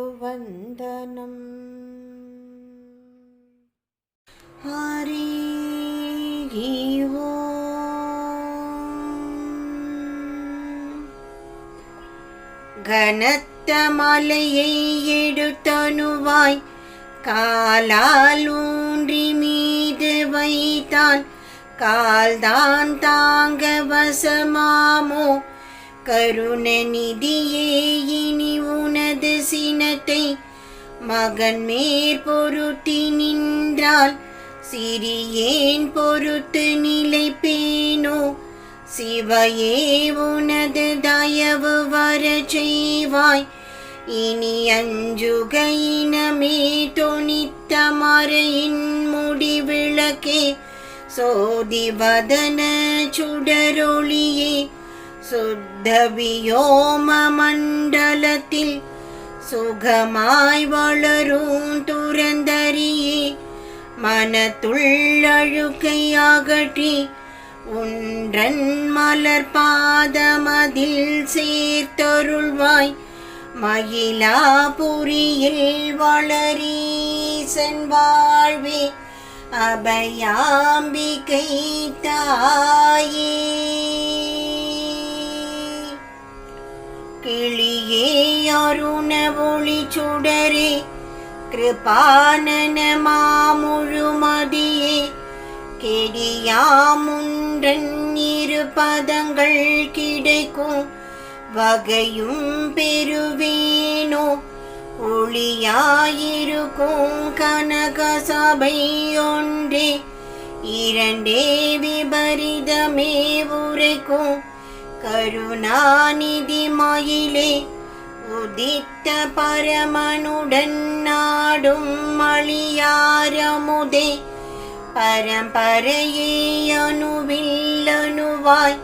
जगद्गुरुवन्दनं हरिः ஓம். கனத்த மலையை எடுத்தனுவாய் காலால் ஊன்றி மீது வைத்தான் கால்தான் தாங்க வசமாமோ கருணநிதியே இனி உனது சினத்தை மகன் மேற்பொருத்தி நின்றால் சிறியேன் பொறுத்து நிலைப்பேனோ சிவையே உனது தயவு வர செய்வாய் இனி அஞ்சுகையினமே தொனித்த மறையின் முடிவிளக்கே சோதிவதன சுடரொளியே சுத்த வியோம மண்டலத்தில் சுகமாய் வளரும் துரந்தரியே மனத்துள்ளழுக்கை அகற்றி உன்றன் மலர் பாதமதில் சேர்த்தருள்வாய் மயிலாபுரியில் வளரீசன் வாழ்வே அபயாம்பிகை தாயே கிளியே அருண ஒளி சுடரே கிருபானன மாமுழுமதியே கெடியாமுன்றன் இரு பதங்கள் கிடைக்கும் வகையும் பெறுவேனோ ஒளியாயிருக்கும் கனக சபை ஒன்றே இரண்டே விபரிதமே உரைக்கும் கருணாநிதி மயிலே உதித்த பரமனுடன் நாடும் மளியாரமுதே பரம்பரையே அணுவில் அணுவாய்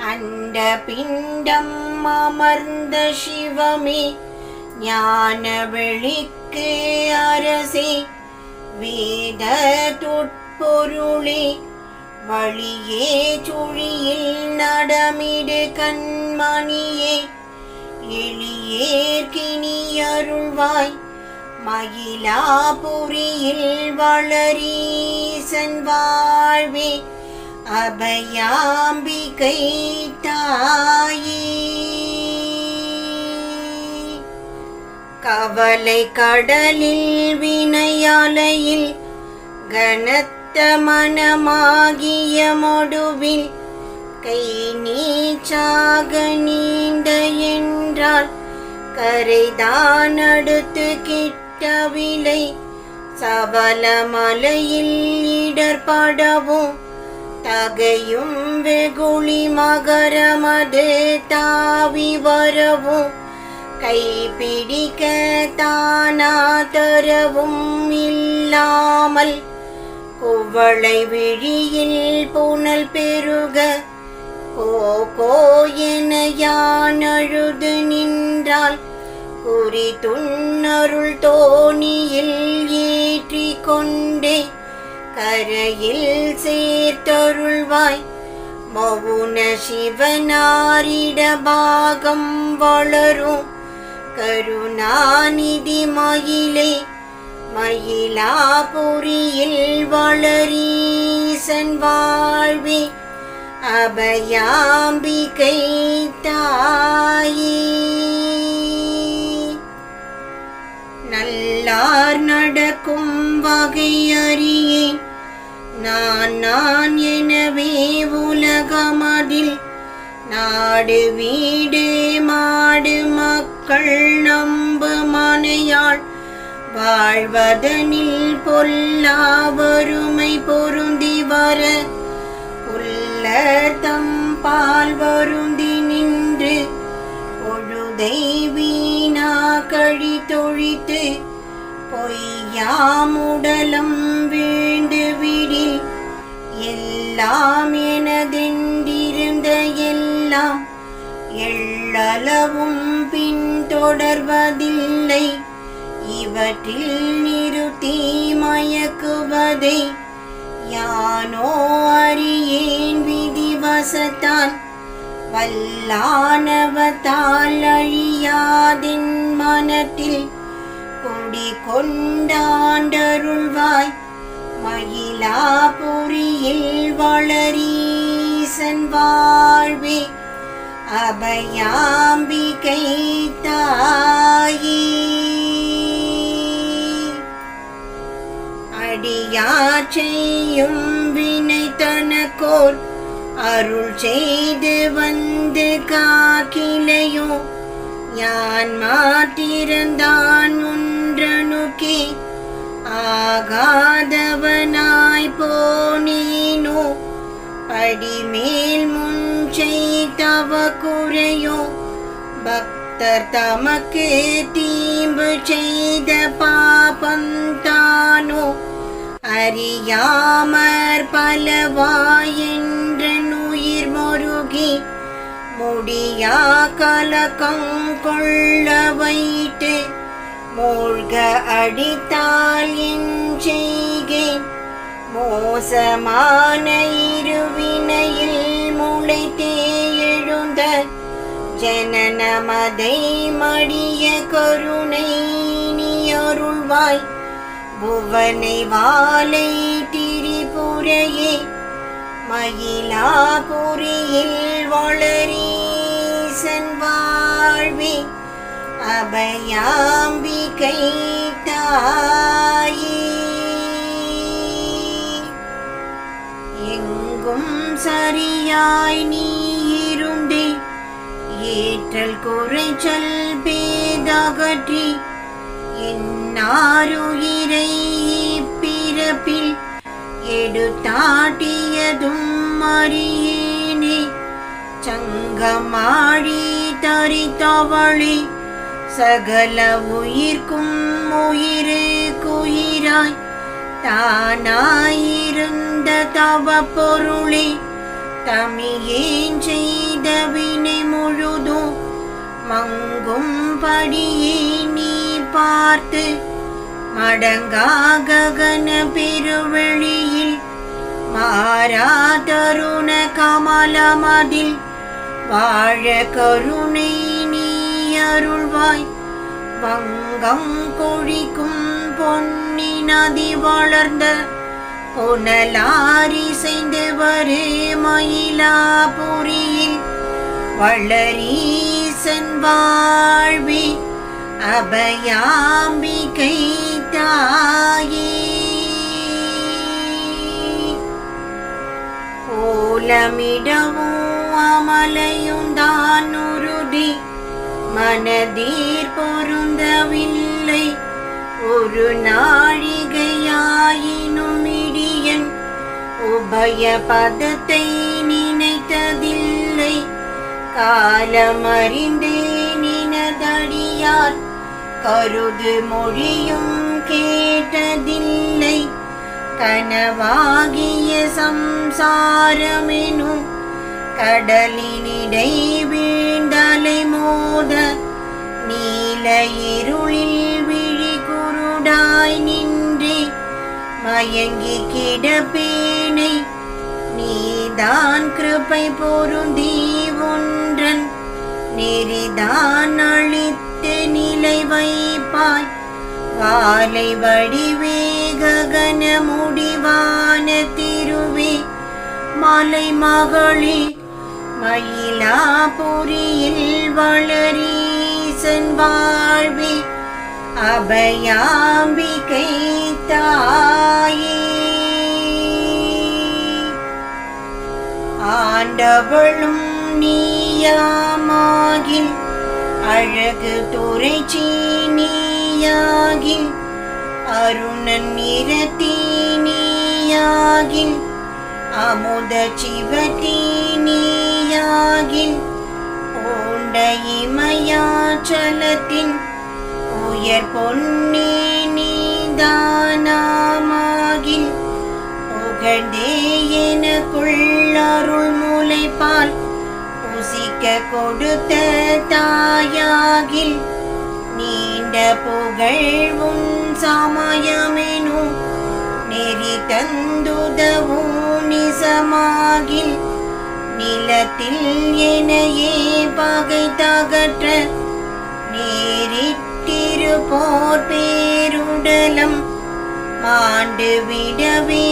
அண்ட பிண்டம் அமர்ந்த சிவமே ஞான வெளிக்கு அரசே வேத தொட்பொருளே வழியே சுழியில் நடமிடு கண்மணியே எளியேற்கினி அருள்வாய் மயிலாபுரியில் வளரீசன் வாழ்வே அபயாம்பிகை தாயே கவலை கடலில் வினையாலையில் கனத்த மனமாகிய மொடுவில் கை நீச்சாக நீண்ட என்றால் கரைதான் அடுத்து கிட்டவில்லை சபல மலையில் இடர்படவும் தகையும் வெகுளி மகரமது தாவி வரவும் கைப்பிடிக்க தானா தரவும் இல்லாமல் குவளை விழியில் புனல் பெருக கோ என யான் அழுது நின்றால் குறி துன்னருள் தோணியில் ஏற்றி கொண்டே கரையில் சேர்த்தருள்வாய் மவுன சிவனாரிட பாகம் வளரும் கருணாநிதி மயிலே மயிலாபுரியில் வளரீசன் வாழ்வே அபயாம்பிகை தாயே நல்லார் நடக்கும் வகை அறியேன் நான் எனவே உலகமதில் நாடு வீடு மாடு மக்கள் நம்பு மனையாள் வாழ்வதனில் பொல்லா வறுமை பொருந்தி வர புல்லர்தம் பால் வருந்தி நின்று பொழுதை வீணா கழி தொழித்து பொய்யாமுடலம் வீண்டு விடில் எல்லாம் எனதென்றிருந்த எல்லாம் எள்ளளவும் பின்தொடர்வதில்லை இவற்றில் நிறுத்தி மயக்குவதை யானோ அறியேன் விதிவசத்தான் வல்லானவத்தால் அழியாதின் மனத்தில் குடி கொண்டாண்டருள்வாய் மயிலாபுரியில் வளரீசன் வாழ்வே அபயாம்பிகை தாயே. அடியார் செய்யும் வினை தனக்கோர் அருள் செய்து வந்து காக்கிலையோ யான் மாத்திருந்தான் ஒன்றனுக்கே ஆகாதவனாய் போனேனோ படிமேல் முன்சை தவ குறையோ பக்தர் தமக்கு தீம்பு செய்த பாபந்தானோ அறியாமற் பலவாயென்றன் உயிர் மொருகி முடியா கலக்கம் கொள்ள வைத்து மூழ்க அடித்தால் என் செய்கேன் மோசமான இருவினையில் முளைத்தே எழுந்த ஜனனமதை மடிய கருணை நீ அருள்வாய் புவனை வாலை திரிபுரையே மயிலாபுரியில் வளரீசன் வாழ்வே அபயாம்பிகை தாயே. எங்கும் சரியாய் நீ இருந்தே ஏற்றல் குறைச்சல் பேதகற்றி என்னாருயிரை பிறப்பில் எடுத்தாட்டியதும் அறியேனே சங்கமாழி தரித்தவளே சகல உயிர்க்கும் உயிருக்குயிராய் தானாயிருந்த தவ பொருளே தமியேன் செய்த வினை முழுதும் மங்கும் படியே நீ பார்த்து மடங்காகன பெருவெளியில் மாறா தருண கமலமதில் வாழ கருணை நீ அருள்வாய் வங்கம் கொழிக்கும் பொன்னி நதி வளர்ந்த புனலாரி செய்து வரு மயிலாபுரியில் வளரீசன் வாழ்வே அபயாம்பிகை தாயே. ஓலமிடவும் அமலையுந்தான் உருதி மனதீர் பொருந்தவில்லை ஒரு நாழிகையாயினும் இடியன் உபய பதத்தை நினைத்ததில்லை காலமறிந்தே நினதடியார் கருது மொழியும் கேட்டதில்லை கனவாகிய சம்சாரமெனும் கடலினிடை வீழ்ந்தலை மோத நீல இருளில் விழி குருடாய் நின்றே மயங்கி கிடப்பேனை நீதான் கிருபை பொருந்தி ஒன்றன் நெறிதான் அழித்து நிலை வைப்பாய் வாலை வடிவேகன முடிவான திருவே மலை மகளே மயிலாபுரியில் வளரீசன் வாழ்வே அபயாம்பிகை தாயே. ஆண்டவளும் நீயாமாகில் அழகு துறைச்சி நீயாகில் அருணன் நிறத்தி நீயாகில் அமுத சிவத்தி நீயாகில் பூண்ட இமயாச்சலத்தின் உயர் பொன்னி நீதானாமாகில் புகழ்ந்தே எனக்குள் அருள் முளைப்பால் புசிக்க கொடுத்த தாயாகில் நீண்ட புகழ்வும் சமயமெனும் நெறி தந்துதவும் நிசமாகில் நிலத்தில் எனையே பகை தகற்ற நேரிட்டிருப்போர் பேருடலம் மாண்டு விடவே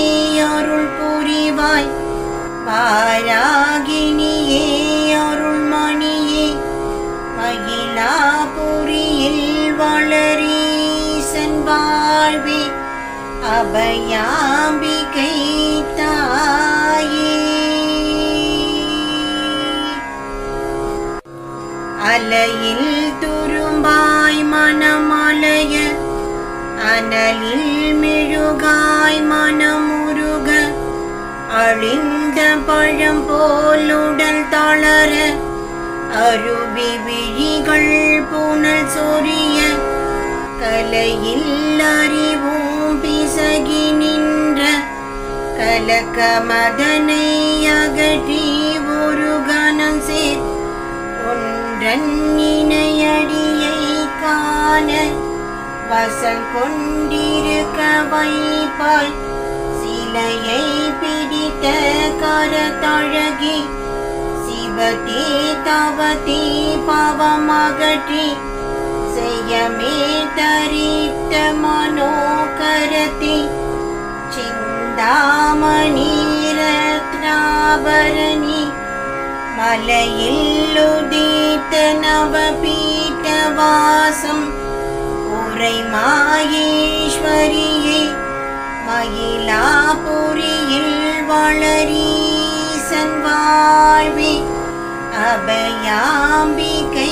அருள் புரிவாய் வாராகினியே அருள் மணியே மயிலாபுரியில் வளரீசன் வாழ்வே அபயாம்பிகை தாயே. அலையில் துரும்பாய் மனமலைய அனலில் மெழுகாய் மனமுருக அழிந்த பழம் போலுடல் தளர அருவி விழிகள் புனல் சொரிய கலையில் அறிவும் பிசகி நின்ற கலக்க மதனை அகற்றி ஒரு கணம் சேர் ஒன்றன் இணையடியை காண வசம் கொண்டிருக்க வைப்பாய் சிலையை பிடித்த கரத்தழகி சிவதே தவதே பாவமகற்றி செய்யமே தரித்த மனோகரதி சிந்தாமணி ரத்னாபரணி மலையில் உதித்த நவபீட்ட வாசம் உரை மாயேஸ்வரியே மயிலாபுரியில் வளரீசன் வாழ்வே அபயாம்பிகை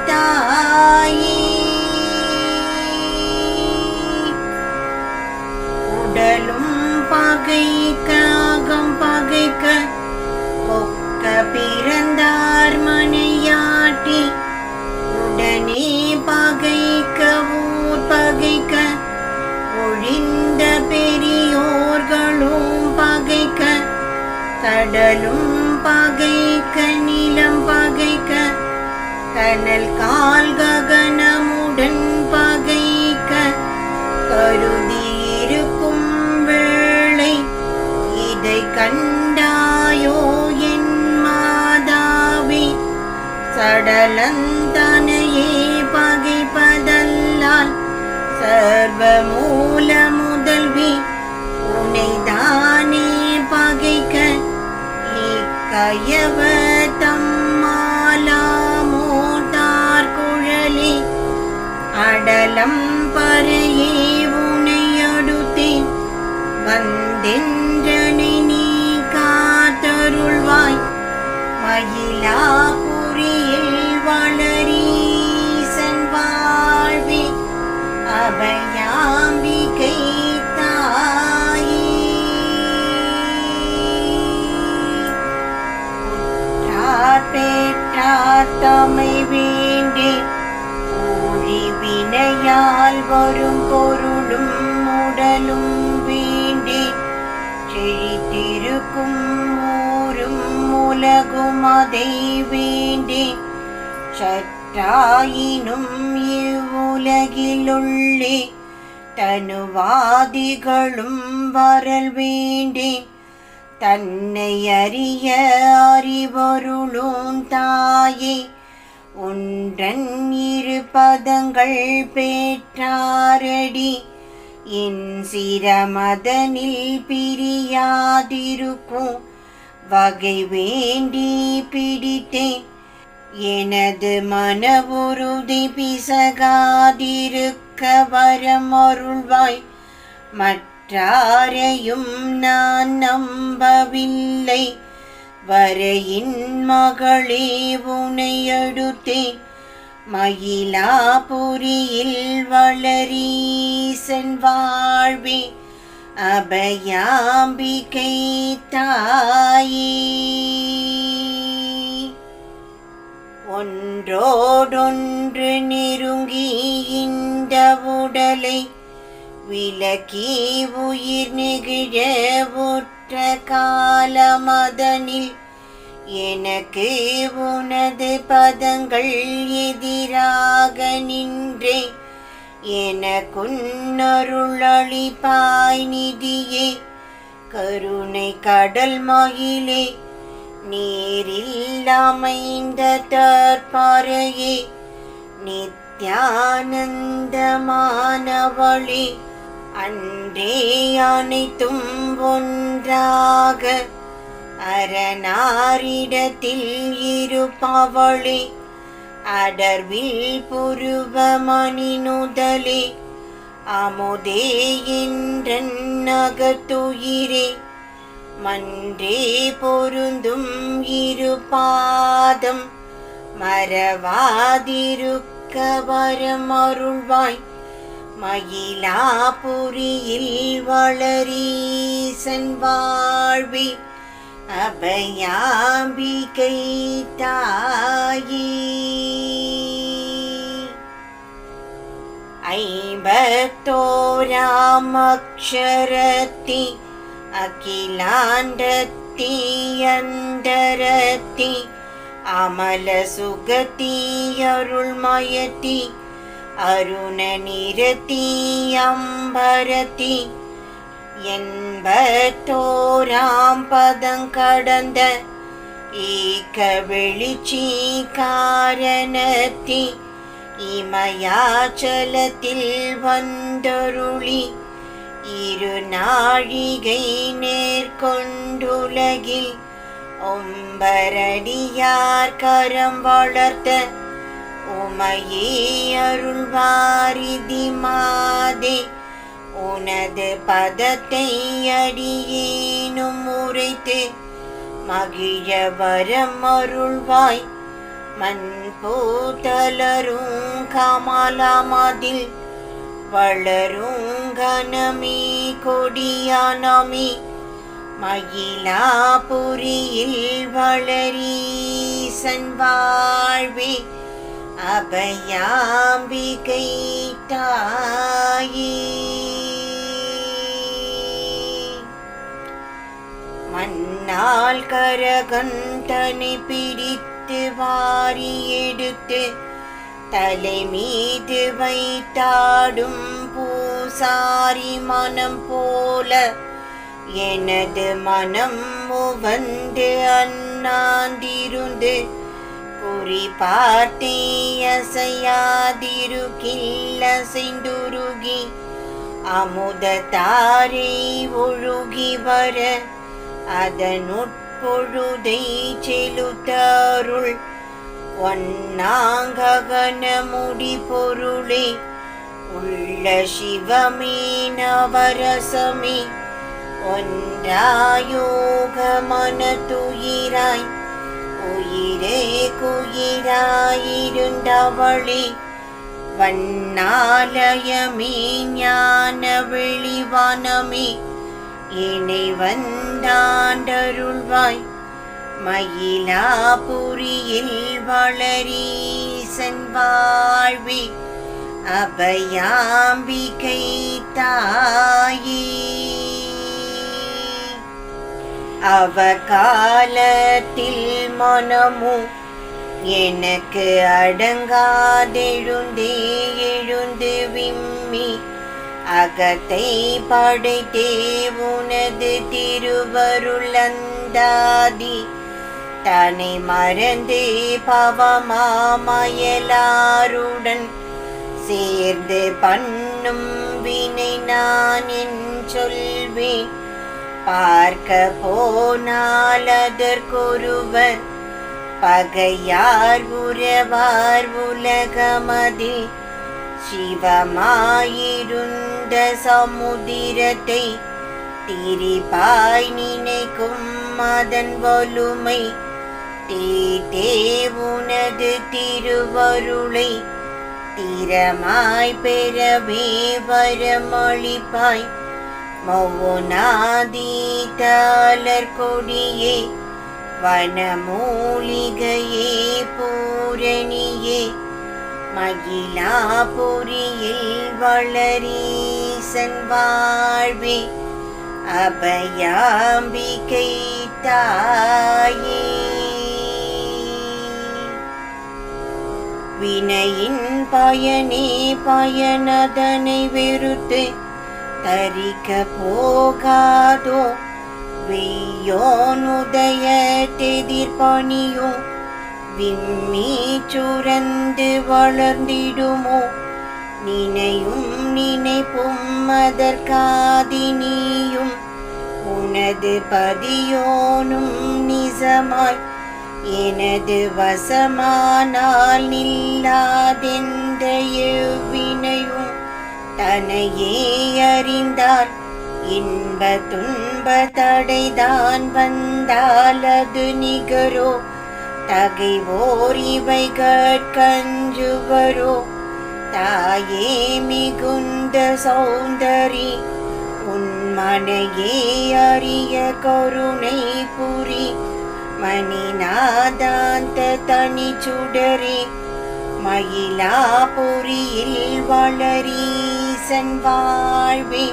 தாயே. உடலும் பகைக்க அகம் பகைக்க கொக்க பிறந்தார் மனையாட்டி உடனே பகைக்க ஊர் பகைக்க ஒழிந்த பெரியோர்களும் பகைக்க கடலும் பகைக்க நிலம் பகைக்க கனல் கால் ககனமுடன் பகைக்க கருதியிருக்கும் வேளை இதை கண்டாயோ என் மாதாவி சடலந்தனையே பகைப்பதல்லால் சர்வ மூல முதல்வி உனைதானே பகைக்க இக்கயவ தம்மாலாமோதார் குழலி அடலம் பறையே உனையடுத்தேன் வந்தென்றனை நீ காத்தருள்வாய் மயிலாபுரியில் வளரீசன் வாழ்வே அபயாம்பிகை தாயே. உற்றார் பெற்றார் தமை வேண்டி ஊழி வினையால் வரும் பொருளும் உடலும் வேண்டி செழித்திருக்கும் ஊரும் உலகும் அதை வேண்டி சற்றாயினும் இவ்வுலகிலுள்ளே தனுவாதிகளும் வரல் வேண்டி தன்னை அறிய அறிவருளும் தாயே ஒன்றன் இரு பதங்கள் பெற்றாரடி என் சிரமதனில் பிரியாதிருக்கும் வகை வேண்டி பிடித்தேன் எனது மனவுறுதி பிசகாதிருக்க வரம் அருள்வாய் மற்றாரையும் நான் நம்பவில்லை வரையின் மகளே உனை அடுத்தேன் மயிலாபுரியில் வளரீசன் வாழ்வே அபயாம்பிகை தாயே. ஒன்றோடொன்று நெருங்கி இந்த உடலை விலக்கி உயிர் நெகிழ உற்ற காலமதனில் எனக்கு உனது பதங்கள் எதிராக நின்றே எனக்குன்னருளளிப்பாய் நிதியே கருணை கடல் மகிழே நேரில் அமைந்த தற்பறையே நித்யானந்தமானவளே அன்றே அனைத்தும் ஒன்றாக அரணாரிடத்தில் இருப்பவளே அடர்வில் புருவமணி நுதலே அமுதே என்றன் அகத்துயிரே மன்றே பொருந்தும் இரு பாதம் மறவாதிருக்க வரம் அருள்வாய் மயிலாபுரியில் வளரீசன் வாழ்வி அபயாம்பிகை தாயே. 51 அக்ஷரத்தி அகிலாண்டத்தி அந்தரத்தி அமல சுகத்தி அருள்மயத்தி அருண நிறத்தி அம்பரத்தி 81 பதங்கடந்த ஏக வெளிச்சி காரணத்தி இமயாச்சலத்தில் வந்தருளி இரு நாழிகை நேர்கொண்டுலகில் ஒம்பரடியார் கரம் வளர்த்த உமையே அருள்வாரிதி மாதே உனது பதத்தை அடியேனும் உரைத்து மகிழ வரம் அருள்வாய் மண் பூத்தலரும் கமலமதில் வளரும் கனமே கொடியானமே மயிலாபுரியில் வளரீசன் வாழ்வே அபயாம்பிகை தாயே. மண்ணால் கரகந்தனை பிடித்து வாரி எடுத்து தலை மீது வைத்தாடும் பூசாரி மனம் போல எனது மனம் உவந்து அண்ணாந்திருந்து குறி பார்த்தே அசையாதிருக்கில் அசைந்துருகி அமுத தாரை ஒழுகி வர அதனுட்பொழுதை செலுத்தருள் ஒன்னாங்ககன முடி பொருளே உள்ள சிவமே நவரசமே ஒன்றாயோக மனதுயிராய் உயிரே குயிராயிருந்தவளே வண்ணாலயமே ஞான வெளிவானமே இணை வந்தாண்டருள்வாய் மயிலாபுரியில் வளரீசன் வாழ்வி அபயாம்பிகை தாயே. அவகாலத்தில் மனமு எனக்கு அடங்காதெழுந்தே எழுந்து விம்மி அகத்தை படைத்தே உனது திருவருளந்தாதி தன்னை மறந்து பவமாமயலாருடன் சேர்ந்து பண்ணும் வினை நான் என் சொல்வேன். பார்க்க போனால் அதற்கொருவர் பகையார் உறவார் உலகமதில் சிவமாயிருந்த சமுதிரத்தை திரிபாய் நினைக்கும் அதன் வலுமை தீதே உனது திருவருளை திறமாய் பெறவே வரமளிப்பாய் மௌனாதீதலர் கொடியே வனமூலிகையே பூரணியே மகிழாபுரியில் வளரீசன் வாழ்வே அபயாம்பிகை தாயே. வினையின் பயனே பயனதனை வெறுத்து தரிக்க போகாதோ வெய்யோனுதய தெதிர்பணியோ விம்மி சுரந்து வளர்ந்திடுமோ நினையும் நினைப்பும் அதற்காதினியும் உனது பதியோனும் நிஜமாய் எனது வசமானால் நில்லாதென்ற எவ்வினையும் தனையே அறிந்தால் இன்ப துன்ப தடைதான் வந்தால் அது நிகரோ தகைவோர் இவை கண்ஜுவரோ தாயே மிகுந்த சௌந்தரி உன்மனையே அரிய கருணை புரி மணிநாதாந்த தனி சுடரே மயிலாபுரியில் வளரீசன் வாழ்வே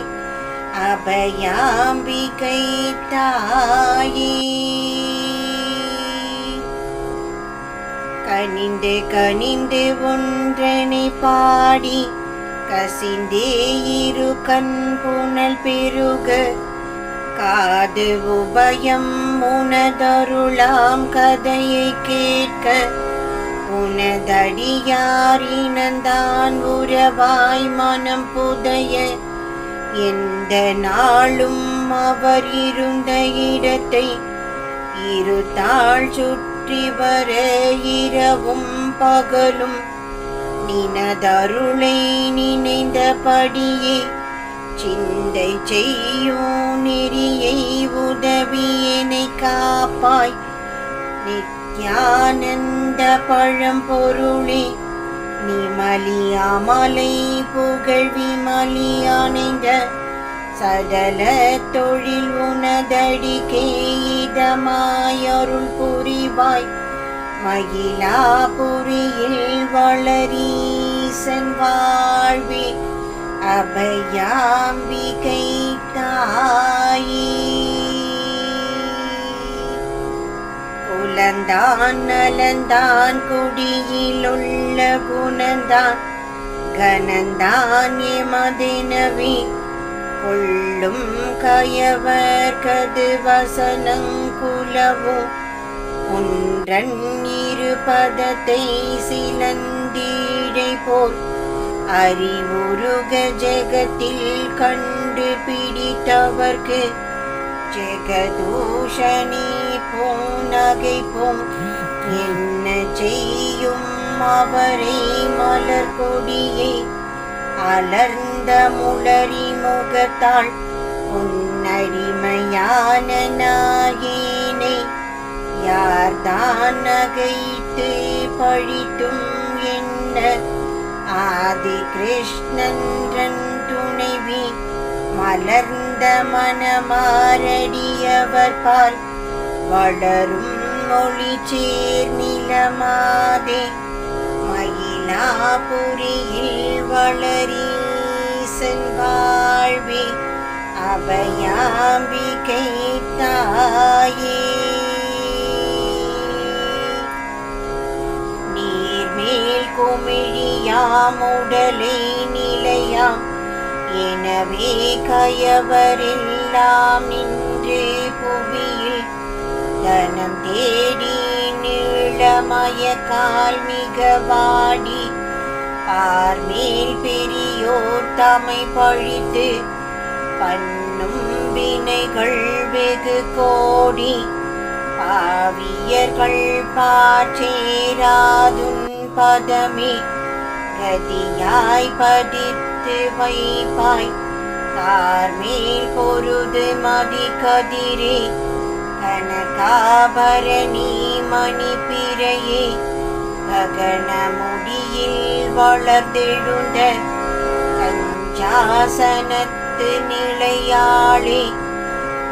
அபயாம்பிகை தாயே கனிந்து கனிந்து ஒன்றனை பாடி கசிந்தே இரு கண் புனல் பெருக காது உபயம் உனதருளாம் கதையை கேட்க உனதடியாரினந்தான் உறவாய் மனம் புதைய எந்த நாளும் அவர் இருந்த இடத்தை இருத்தாள் சுற்றி வர இரவும் பகலும் நினதருளை நினைந்தபடியே சிந்தை செய்யும் நெறியை உதவியனை காப்பாய் நித்யானந்த பழம்பொருளே நிமலியாமலை புகழ் விமலியானைந்த சடல தொழில் உனதடிக்கே இதமாயருள் புரிவாய் மயிலாபுரியில் வளரீசன் வாழ்வே அபயாம்பிகை தாயே குலந்தான் நலந்தான் குடியிலுள்ள குணந்தான் கனந்தான் எமதெனவே கொள்ளும் கயவர் கது வசனங்குலவோ ஒன்றன் இருபதத்தை சிலந்தீழை போல் அறிவுருக ஜெகத்தில் கண்டுபிடித்தவர்க்கு ஜெகதூஷணி போனகை போம் என்ன செய்யும் அவரை மலர் கொடியை அலர்ந்த முளரி முகத்தாள் உன்னடிமையான நாயேனை யார்தான் நகைத்து பழித்தும் என்ன ஆதி கிருஷ்ணன்றன் துணைவி மலர்ந்த மனமாரடியவர் பால் வளரும் மொழி சேர் நிலமாதே மயிலாபுரியில் வளரீசன் வாழ்வே அபயாம்பிகை தாயே நீர்மேல் குமிழியாம் உடலை நிலையாம் எனவே கயவரெல்லாம் நின்று புவியில் தனம் தேடி நீளமய கால் மிக வாடி பார்மேல் பெரியோர் தமை பழித்து பண்ணும் வினைகள் வெகு கோடி பாவியர்கள் பாற்றேராதுன் பதமே கதியாய் பதித்து வைப்பாய் கார்மேல் பொருது மதி கதிரே கனகாபரணி மணி பிறையே ககன முடியில் வளர்ந்தெழுந்த கஞ்சாசனத்து நிலையாளே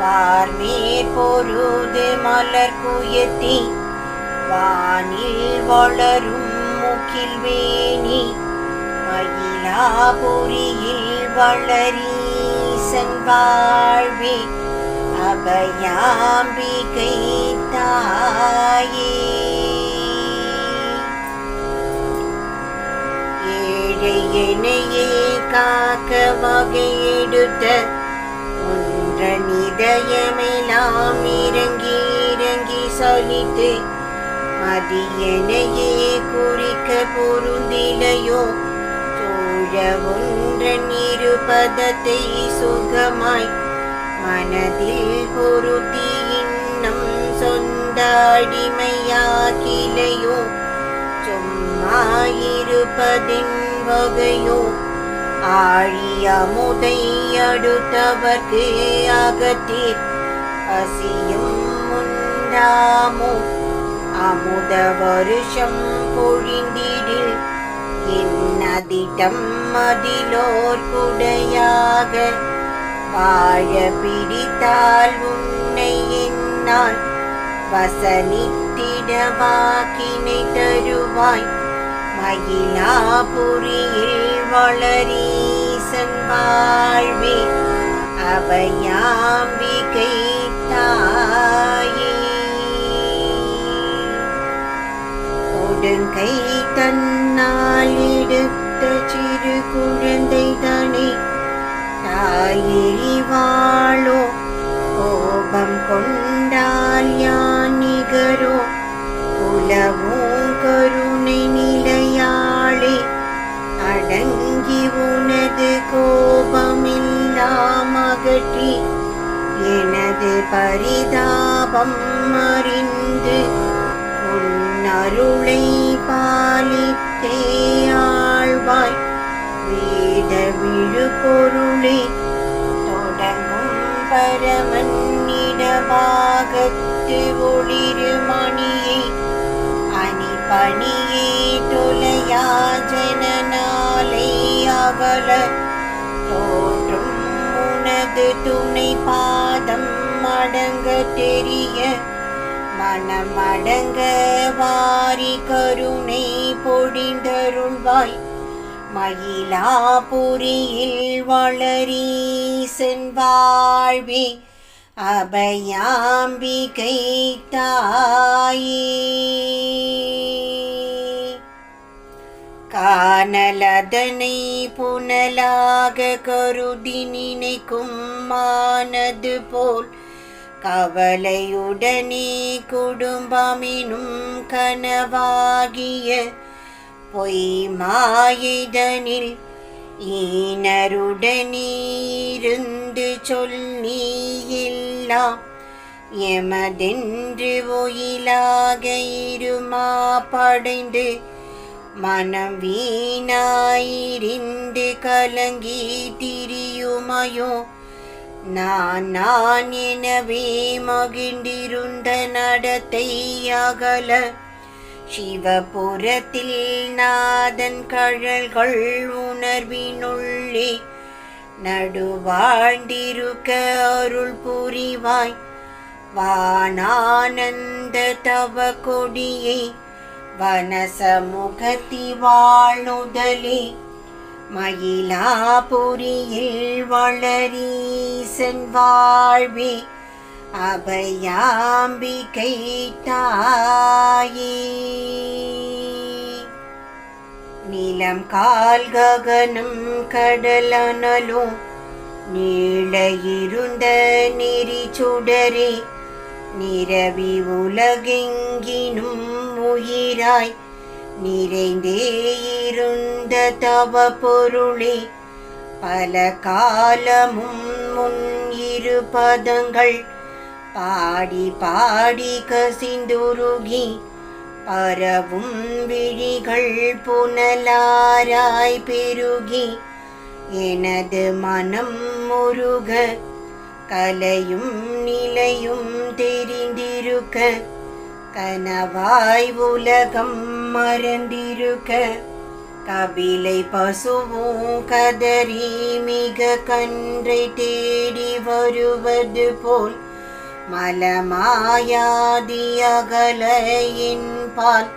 வார்மேற் பொருது மலர் குயத்தி வானில் வளரும் முகில் வேணி மயிலாபுரியில் வளரீசன் வாழ்வே அபயாம்பிகை தாயே ஏழை எனையே காக்க வகை எடுத்த ஒன்றனிதயமெல்லாம் எல்லாம் இறங்கி இறங்கி சலித்து மதியனையே குறிக்க பொருந்திலையோ சோழ ஒன்றன் இருபதத்தை சுகமாய் மனதில் பொருத்தி இன்னும் சொந்த அடிமையாகிலையோ சும்மாயிருப்பதின் வகையோ ஆழிய முதை அடுத்தவர்க்கு அகத்தீர் பசியும் உண்டாமோ அமுத வருஷம் பொழிந்திடில் என்னதிடம் மதிலோர் குடையாக வாழ பிடித்தால் உன்னை என்னால் வசனித்திட வாக்கினை தருவாய் மயிலாபுரியில் வளரீசன் வாழ்வே அபயாம்பிகை தாயே கொடுங்கை தன்னால் எடுத்த சிறு குழந்தை தானே தாயெறிவாளோ கோபம் கொண்டால் யான் நிகரோ உலவும் கருணை நிலையாளே அடங்கி உனது கோபமில்லாம் அகற்றி எனது பரிதாபம் அறிந்து உன் அருளை பாலித்தே ஆழ்வாய் வேத விழு பொருளே தொடங்கும் பரமன்னிடபாகத்து ஒளிரு மணியை அணி பணியே தொலையா ஜனநாளை அகல தோற்றும் உனது துணை பாதம் அடங்க தெரிய மனமடங்க வாரி கருணை பொழிந்தருள்வாய் மயிலாபுரியில் வளரீசன் வாழ்வே அபயாம்பிகை தாயே காணலதனை புனலாக கருதி நினைக்கும் மானது போல் கவலையுடனே குடும்பமினும் கனவாகிய பொய் மாயிதனில் ஈனருடனீருந்து சொல்லி எல்லாம் எமதென்று ஒயிலாக இருமா படைந்து மனம் வீணாயிரிந்து கலங்கி திரியுமையோ நான் எனவே மகிழ்ந்திருந்த நடத்தை அகல சிவபுரத்தில் நாதன் கழல்கள் உணர்வினுள்ளே நடுவாழ்ந்திருக்க அருள் புரிவாய் வானானந்த தவ கொடியை வனசமுகத்தி வாழ்நுதலே மயிலாபுரியில் வளரீசன் வாழ்வே அபயாம்பிகை தாயே நிலம் கால் ககனம் கடலனலும் நீள இருந்த நெறி சுடரே நிரவி உலகெங்கினும் உயிராய் நிறைந்தே இருந்த தவ பொருளே பல காலமும் முன் இரு பதங்கள் பாடி பாடி கசிந்துருகி பரவும் விழிகள் புனலாராய் பெருகி எனது மனம் முருக கலையும் நிலையும் தெரிந்திருக்க கனவாய் உலகம் மறந்திருக்க கபிலை பசுவும் கதறி மிக கன்றை தேடி வருவது போல் மலமாயாதி அகல என்பால்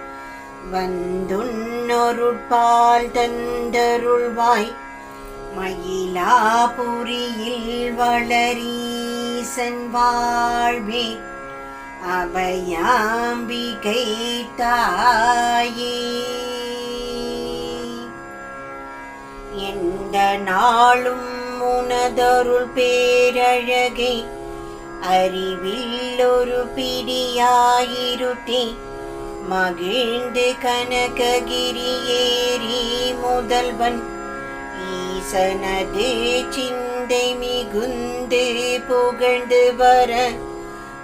வந்துன்னொருட்பால் தந்தருள்வாய் மயிலாபுரியில் வளரீசன் வாழ்வே அபயாம்பிகை தாயே எந்த நாளும் உனதருள் பேரழகை அறிவில் ஒரு பிடியாயிருட்டி மகிழ்ந்து கனககிரி ஏறி முதல்வன் ஈசனது சிந்தை மிகுந்து புகழ்ந்து வர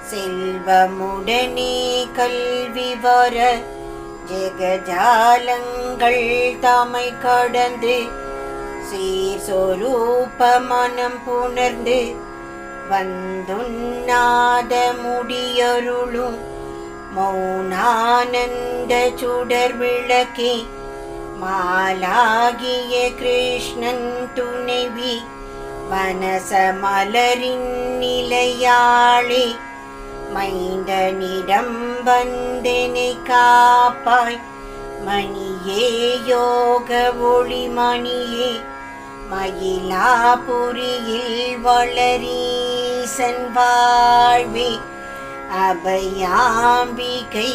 செல்வமுடனே கல்வி வர ஜெகஜாலங்கள் தமை கடந்து சீர்சொரூப மனம் புணர்ந்து வந்துன்னாத முடியருளும் மௌனானந்த சுடர் விளக்கே மாலாகிய கிருஷ்ணன் துணைவி மனச மலரின் நிலையாளே மைந்தனிடம் வந்தெனை காப்பாய் மணியே யோக ஒளி மணியே மயிலாபுரியில் வளரீசன் வாழ்வே அபயாம்பிகை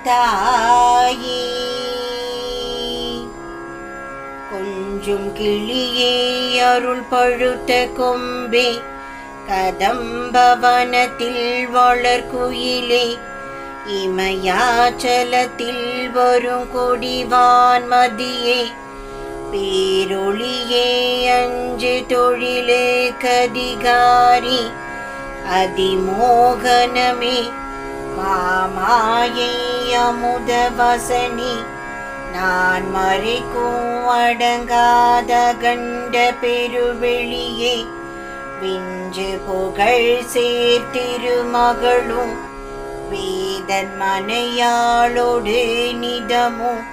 தாயே. கொஞ்சும் கிளியே அருள் பழுத்த கொம்பே கதம்பவனத்தில் வளர்குயிலே இமயாச்சலத்தில் வரும் கொடிவான் மதியே பேரொளியே அஞ்சு தொழிலே கதிகாரி அதிமோகனமே மாமாயை அமுத வசனி நான் மறைக்கும் அடங்காத கண்ட பெருவெளியே விஞ்சு புகழ் சேர்த்திருமகளும் வேதன் மனையாளோடு நிதமும்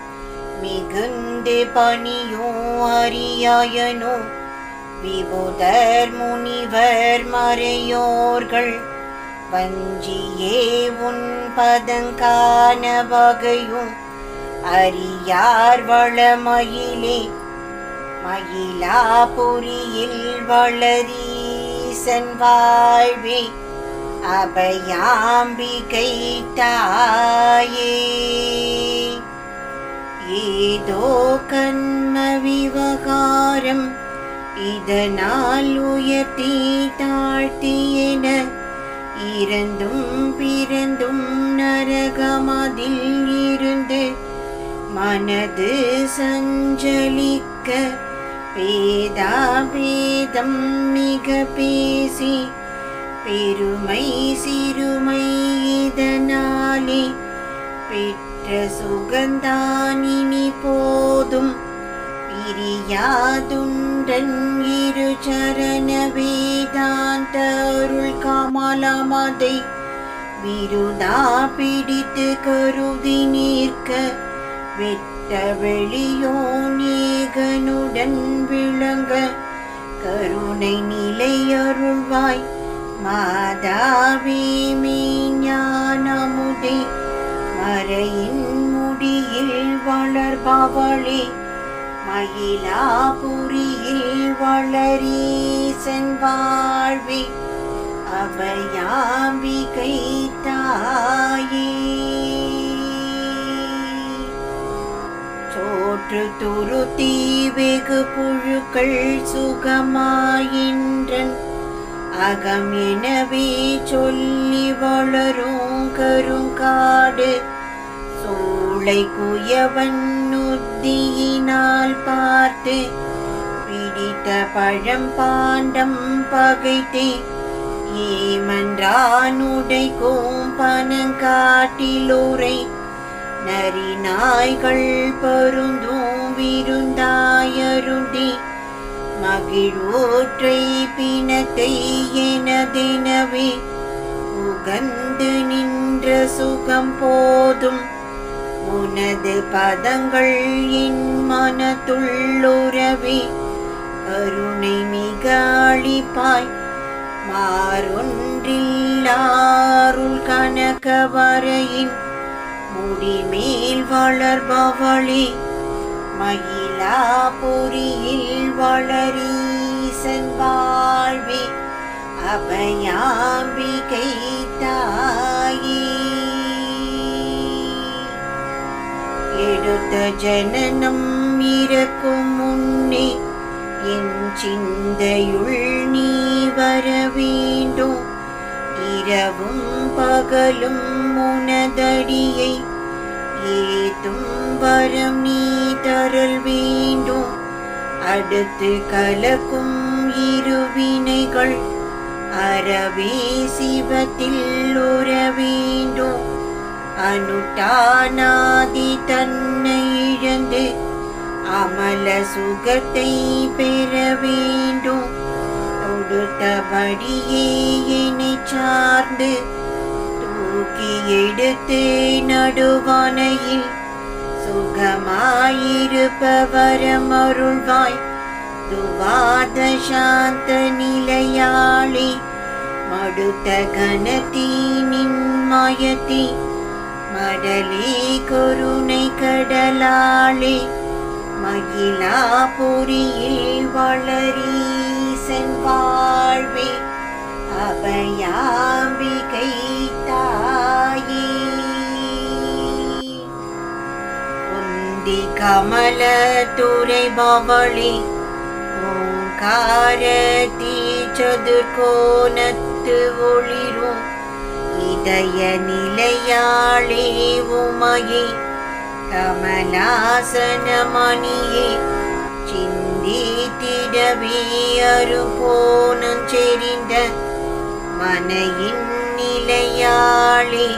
மிகுந்து பணியும் அரியாயனோ விபுதர் முனிவர் மறையோர்கள் வஞ்சியே உன் பதங்கான வகையும் அரியார் வளமயிலே மயிலாபுரியில் வளரீசன் வாழ்வே அபயாம்பிகை தாயே. ஏதோ கண்ம விவகாரம் இதனால் உயர்த்தி தாழ்த்தியென இறந்தும் பிறந்தும் நரகமதில் இருந்து மனது சஞ்சலிக்க பேதாபேதம் மிக பேசி பெருமை சிறுமை இதனாலே பெற்ற சுகந்தானினி போதும் பிரியாதுண்டன் இரு சரண வேதாந்த அருள் கமலமதை விருதா பிடித்து கருதி நிற்க வெட்ட வெளியோ நேகனுடன் விளங்க கருணை நிலை அருள்வாய் மாதாவே ஞானமுதே மறையின் முடியில் வளர்பவளே மயிலாபுரியில் வளரீசன் வாழ்வே அபயாம்பிகை தாயே. சோற்று துருத்தி வெகு புழுக்கள் சுகமாயின்றன் அகம் எனவே சொல்லி வளரும் கருங்காடு சூளை குயவன் உத்தியினால் பார்த்து பிடித்த பழம் பாண்டம் பகைத்தே ஏமன்றானுடை கோம்பனங்காட்டிலூரை நரி நாய்கள் பருந்தும் விருந்தாயருடி மகிழ்வோற்றை பிணத்தை எனதெனவே உகந்து நின்ற சுகம் போதும் உனது பதங்கள் என் மனத்துள்ளுறவே கருணை மிக அளிப்பாய் மாறொன்றில்லாருள் கனகவரையின் முடிமேல் வளர்பவளே மயிலாபுரியில் வளரீசன் வாழ்வே அபயாம்பிகை தாயே. எடுத்த ஜனனம் இறக்கும் முன்னே என் சிந்தையுள் நீ வர வேண்டும் இரவும் பகலும் உனதடியை ஏத்தும் வரம் நீ தரல் வேண்டும். அடுத்து கலக்கும் இருவினைகள் அறவே சிவத்தில் உற வேண்டும். அனுட்டானாதி தன்னை இழந்து அமல சுகத்தை பெற வேண்டும். தொடுத்தபடியே என்னை சார்ந்து தூக்கி எடுத்து நடுவானையில் சுகமாயிருப்பவரம் அருள்வாய். துவாத சாந்த நிலையாளி மடுத்த கணத்தினின் மாயத்தி மடலே கருணை கடலாளே மகிழாபுரியில் வளரீசன் வாழ்வே அபயாம்பிகை தாயே. உந்தி கமல துறை பவளி ஓங்காரத்தி சதுர்கோணத்து ஒளிரும் இதய நிலையாளே உமையே கமலாசனமணியே சிந்தித்திடவே அருகோணம் செறிந்த மனையின் நிலையாளே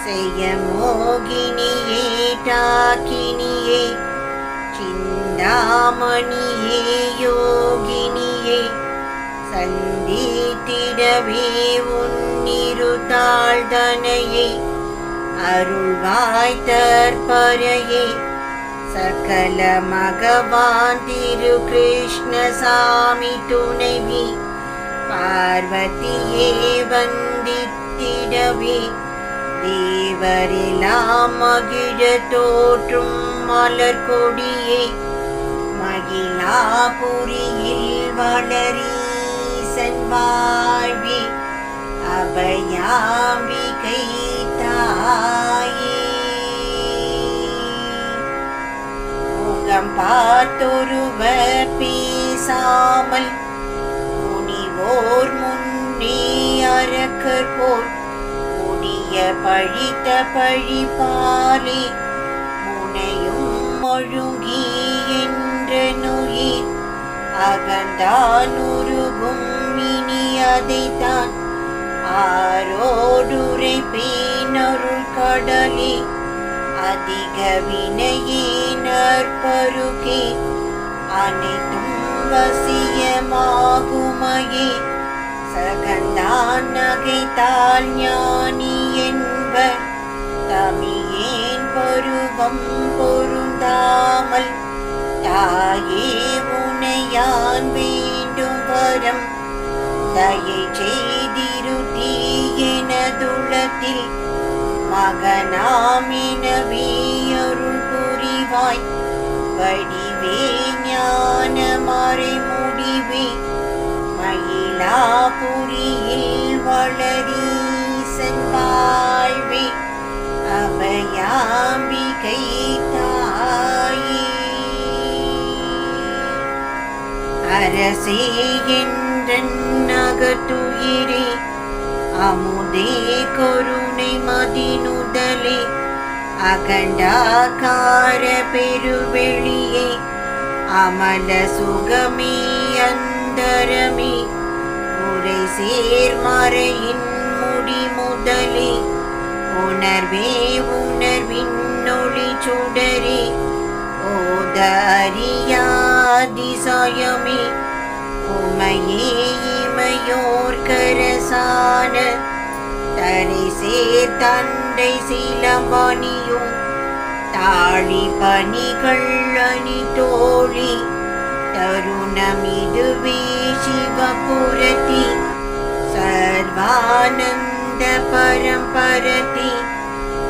செய்ய மோகினியே டாக்கினியே சிந்தாமணியே யோகினியே சந்தித்திடவே உன்னிருத்தாள் தனையே அருள்வாய் தற்பரையே சகல மகவான் திரு கிருஷ்ணசாமி துணைவி பார்வதியே வந்தித்திடவே தேவரெல்லாம் மகிழ தோற்றும் மலர் கொடியே மகிழாபுரியில் வளரீசன் வாழ்வே அபயாம்பிகை தாயே. முகம் பார்த்தொருவர் பேசாமல் முனிவோர் முன்னே அரக்கர் போல் முடிய பழித்த பழிபாலே முனையும் ஒழுங்கி என்ற நுயிர் அகந்தான் உருகும் இனி அதைத்தான் ஆரோடுரை பேனருள் கடலே அதிக வினையே நற்பருகே அனைத்தும் வசியமாகுமையே சகந்தான் நகைத்தால் ஞானி என்பர் தமியேன் பருவம் பொருந்தாமல் தாயே உனையான் வேண்டும் வரம் தயை செய்திருதி எனதுளத்தில் மகனாமினவே அருள் புரிவாய். வடிவே ஞான மறை முடிவே மயிலாபுரியில் வளரீசன் வாழ்வே அபயாம்பிகை தாயே. அரசே என்றன் நகத்துயிரே அமுதே கருணை மதினுதலே அகண்டாகார பெருவெளியே அமல சுகமே அந்தரமே உரை சேர்மறையின் முடி முதலே உணர்வே உணர்வின் ஒளி சுடரே ஓத அறியாதிசயமே உமையே இமையோர் கரசான தரை சேர் தண்டை சிலம்பணியும் தாழி பணிகள் அணி தோழி தருணமிதுவே சிவபுரதி சர்வானந்த பரம்பரதி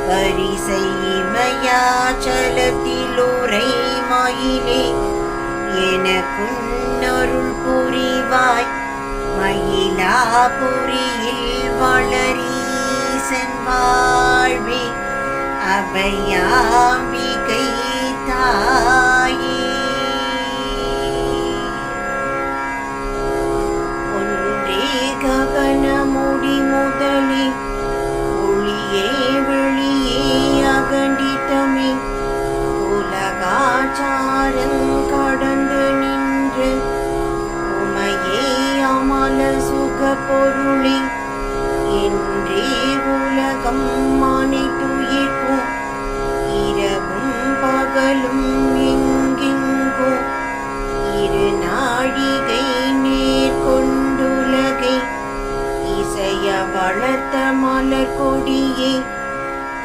பரிசை இமயாச்சலத்திலுரை மயிலே எனக்குன்னருள் புரிவாய். மயிலாபுரியில் வளரீசன் வாழ்வே அபயாம்பிகை தாயே. ஒன்றே ககன முடி முதல் கடந்து நின்று உமையே அமல சுக பொருளே என்றே உலகம் அனைத்துயிர்க்கும் இரவும் பகலும் எங்கெங்கோ இரு நாழிகை நேர்கொண்டுலகை இசைய வளர்த்த மலர் கொடியே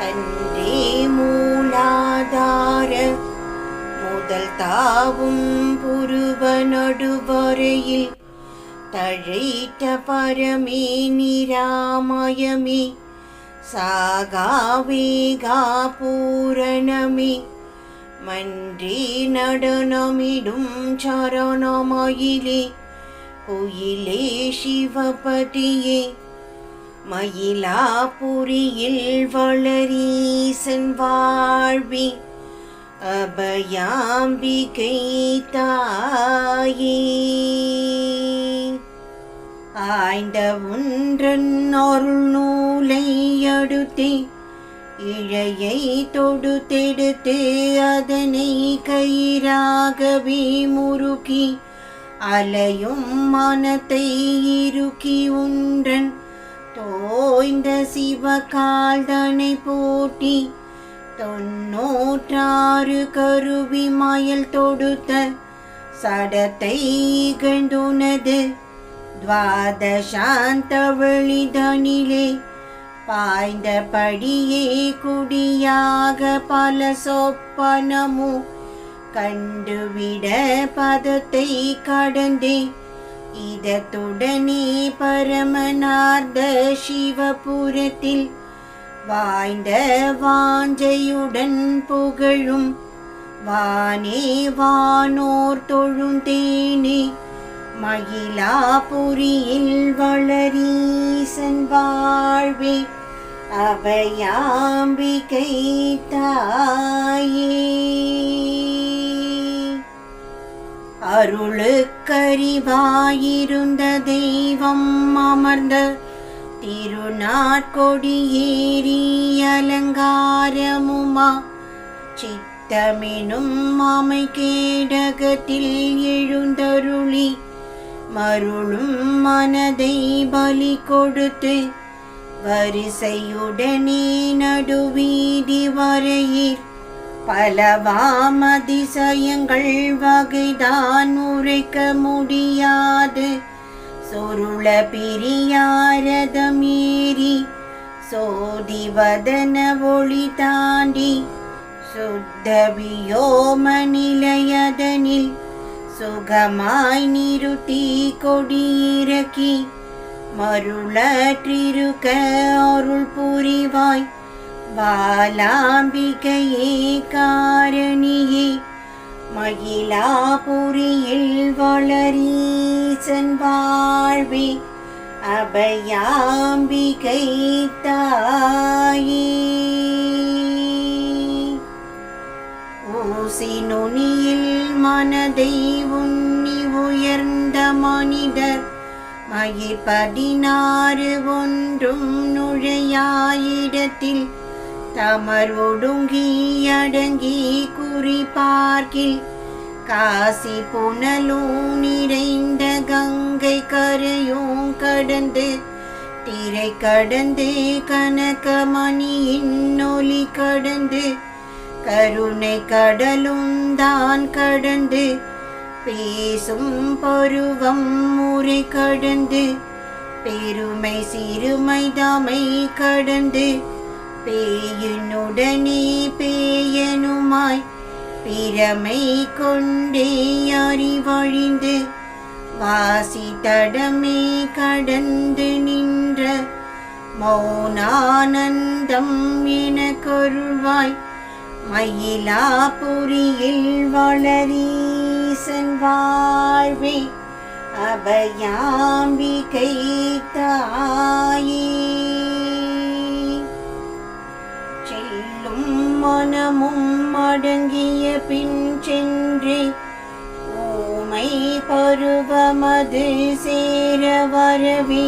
தன்றே மூலாதார முதல் தாவும் புருவ நடுவரையில் தழைத்த பரமே நிராமயமே சாகாவேகா பூரணமே மன்றே நடனமிடும் சரணமயிலே குயிலே சிவபதியே மயிலாபுரியில் வளரீசன் வாழ்வி அபயாம்பிகை தாயே ஆய்ந்த ஒன்றன் அருள் நூலை அடுத்தே இழையை தொடுத்தெடுத்து அதனை கயிறாகவே முறுக்கி அலையும் மனத்தை இறுக்கி ஒன்றன் தோய்ந்த சிவகால்தனை போட்டி 96 கருவி மயல் தொடுத்த சடத்தை இகழ்ந்துனது துவாதசாந்த வெளிதனிலே பாய்ந்த படியே குடியாக பல சொப்பனமோ கண்டுவிட பதத்தை கடந்தே இதத்துடனே பரமனார்ந்த சிவபுரத்தில் வாய்ந்த வாஞ்சையுடன் புகழும் வானே வானோர் தொழுந்தேனே மயிலாபுரியில் வளரீசன் வாழ்வே அபயாம்பிகை தாயே அருளுக்கரிவாயிருந்த தெய்வம் அமர்ந்த திருநாட்கொடியேறி அலங்காரமுமா சித்தமெனும் மாமை கேடகத்தில் எழுந்தருளி மருளும் மனதை பலி கொடுத்து வரிசையுடனே நடுவீதி வரையிற் பலவாம் அதிசயங்கள் வகைதான் உரைக்க முடியாது சொருள பிரியாரதம் ஏறி சோதிவதன ஒளி தாண்டி சுத்த வியோம நிலையதனில் சுகமாய் நிறுத்தி கொடியிறக்கி மருளற்றிருக்க அருள் புரிவாய் பாலாம்பிகையே காரணியே மயிலாபுரியில் வளரீசன் வாழ்வே அபயாம்பிகை தாயே ஊசி நுனியில் மனதை உன்னி உயர்ந்த மனிதர் மயிர் 16 ஒன்றும் நுழையாயிடத்தில் தமர் ஒடுங்கி அடங்கி குறி பார்க்கில் காசி புனலும் நிறைந்த கங்கை கரையும் கடந்து திரை கடந்து கனகமணியின் ஒளி கடந்து கருணை கடலும் தான் கடந்து பேசும் பருவம் முறை கடந்து பெருமை சிறுமை தமை கடந்து பேயினுடனே பேயனுமாய் பிரமை கொண்டே அறிவழிந்து வாசி தடமே கடந்து நின்ற மௌனானந்தம் என கருள்வாய் மயிலாபுரியில் வளரீசன் வாழ்வே அபயாம்பிகை தாயே செல்லும் மனமும் அடங்கிய பின் சென்றே ஊமை பருவமது சேர வரவே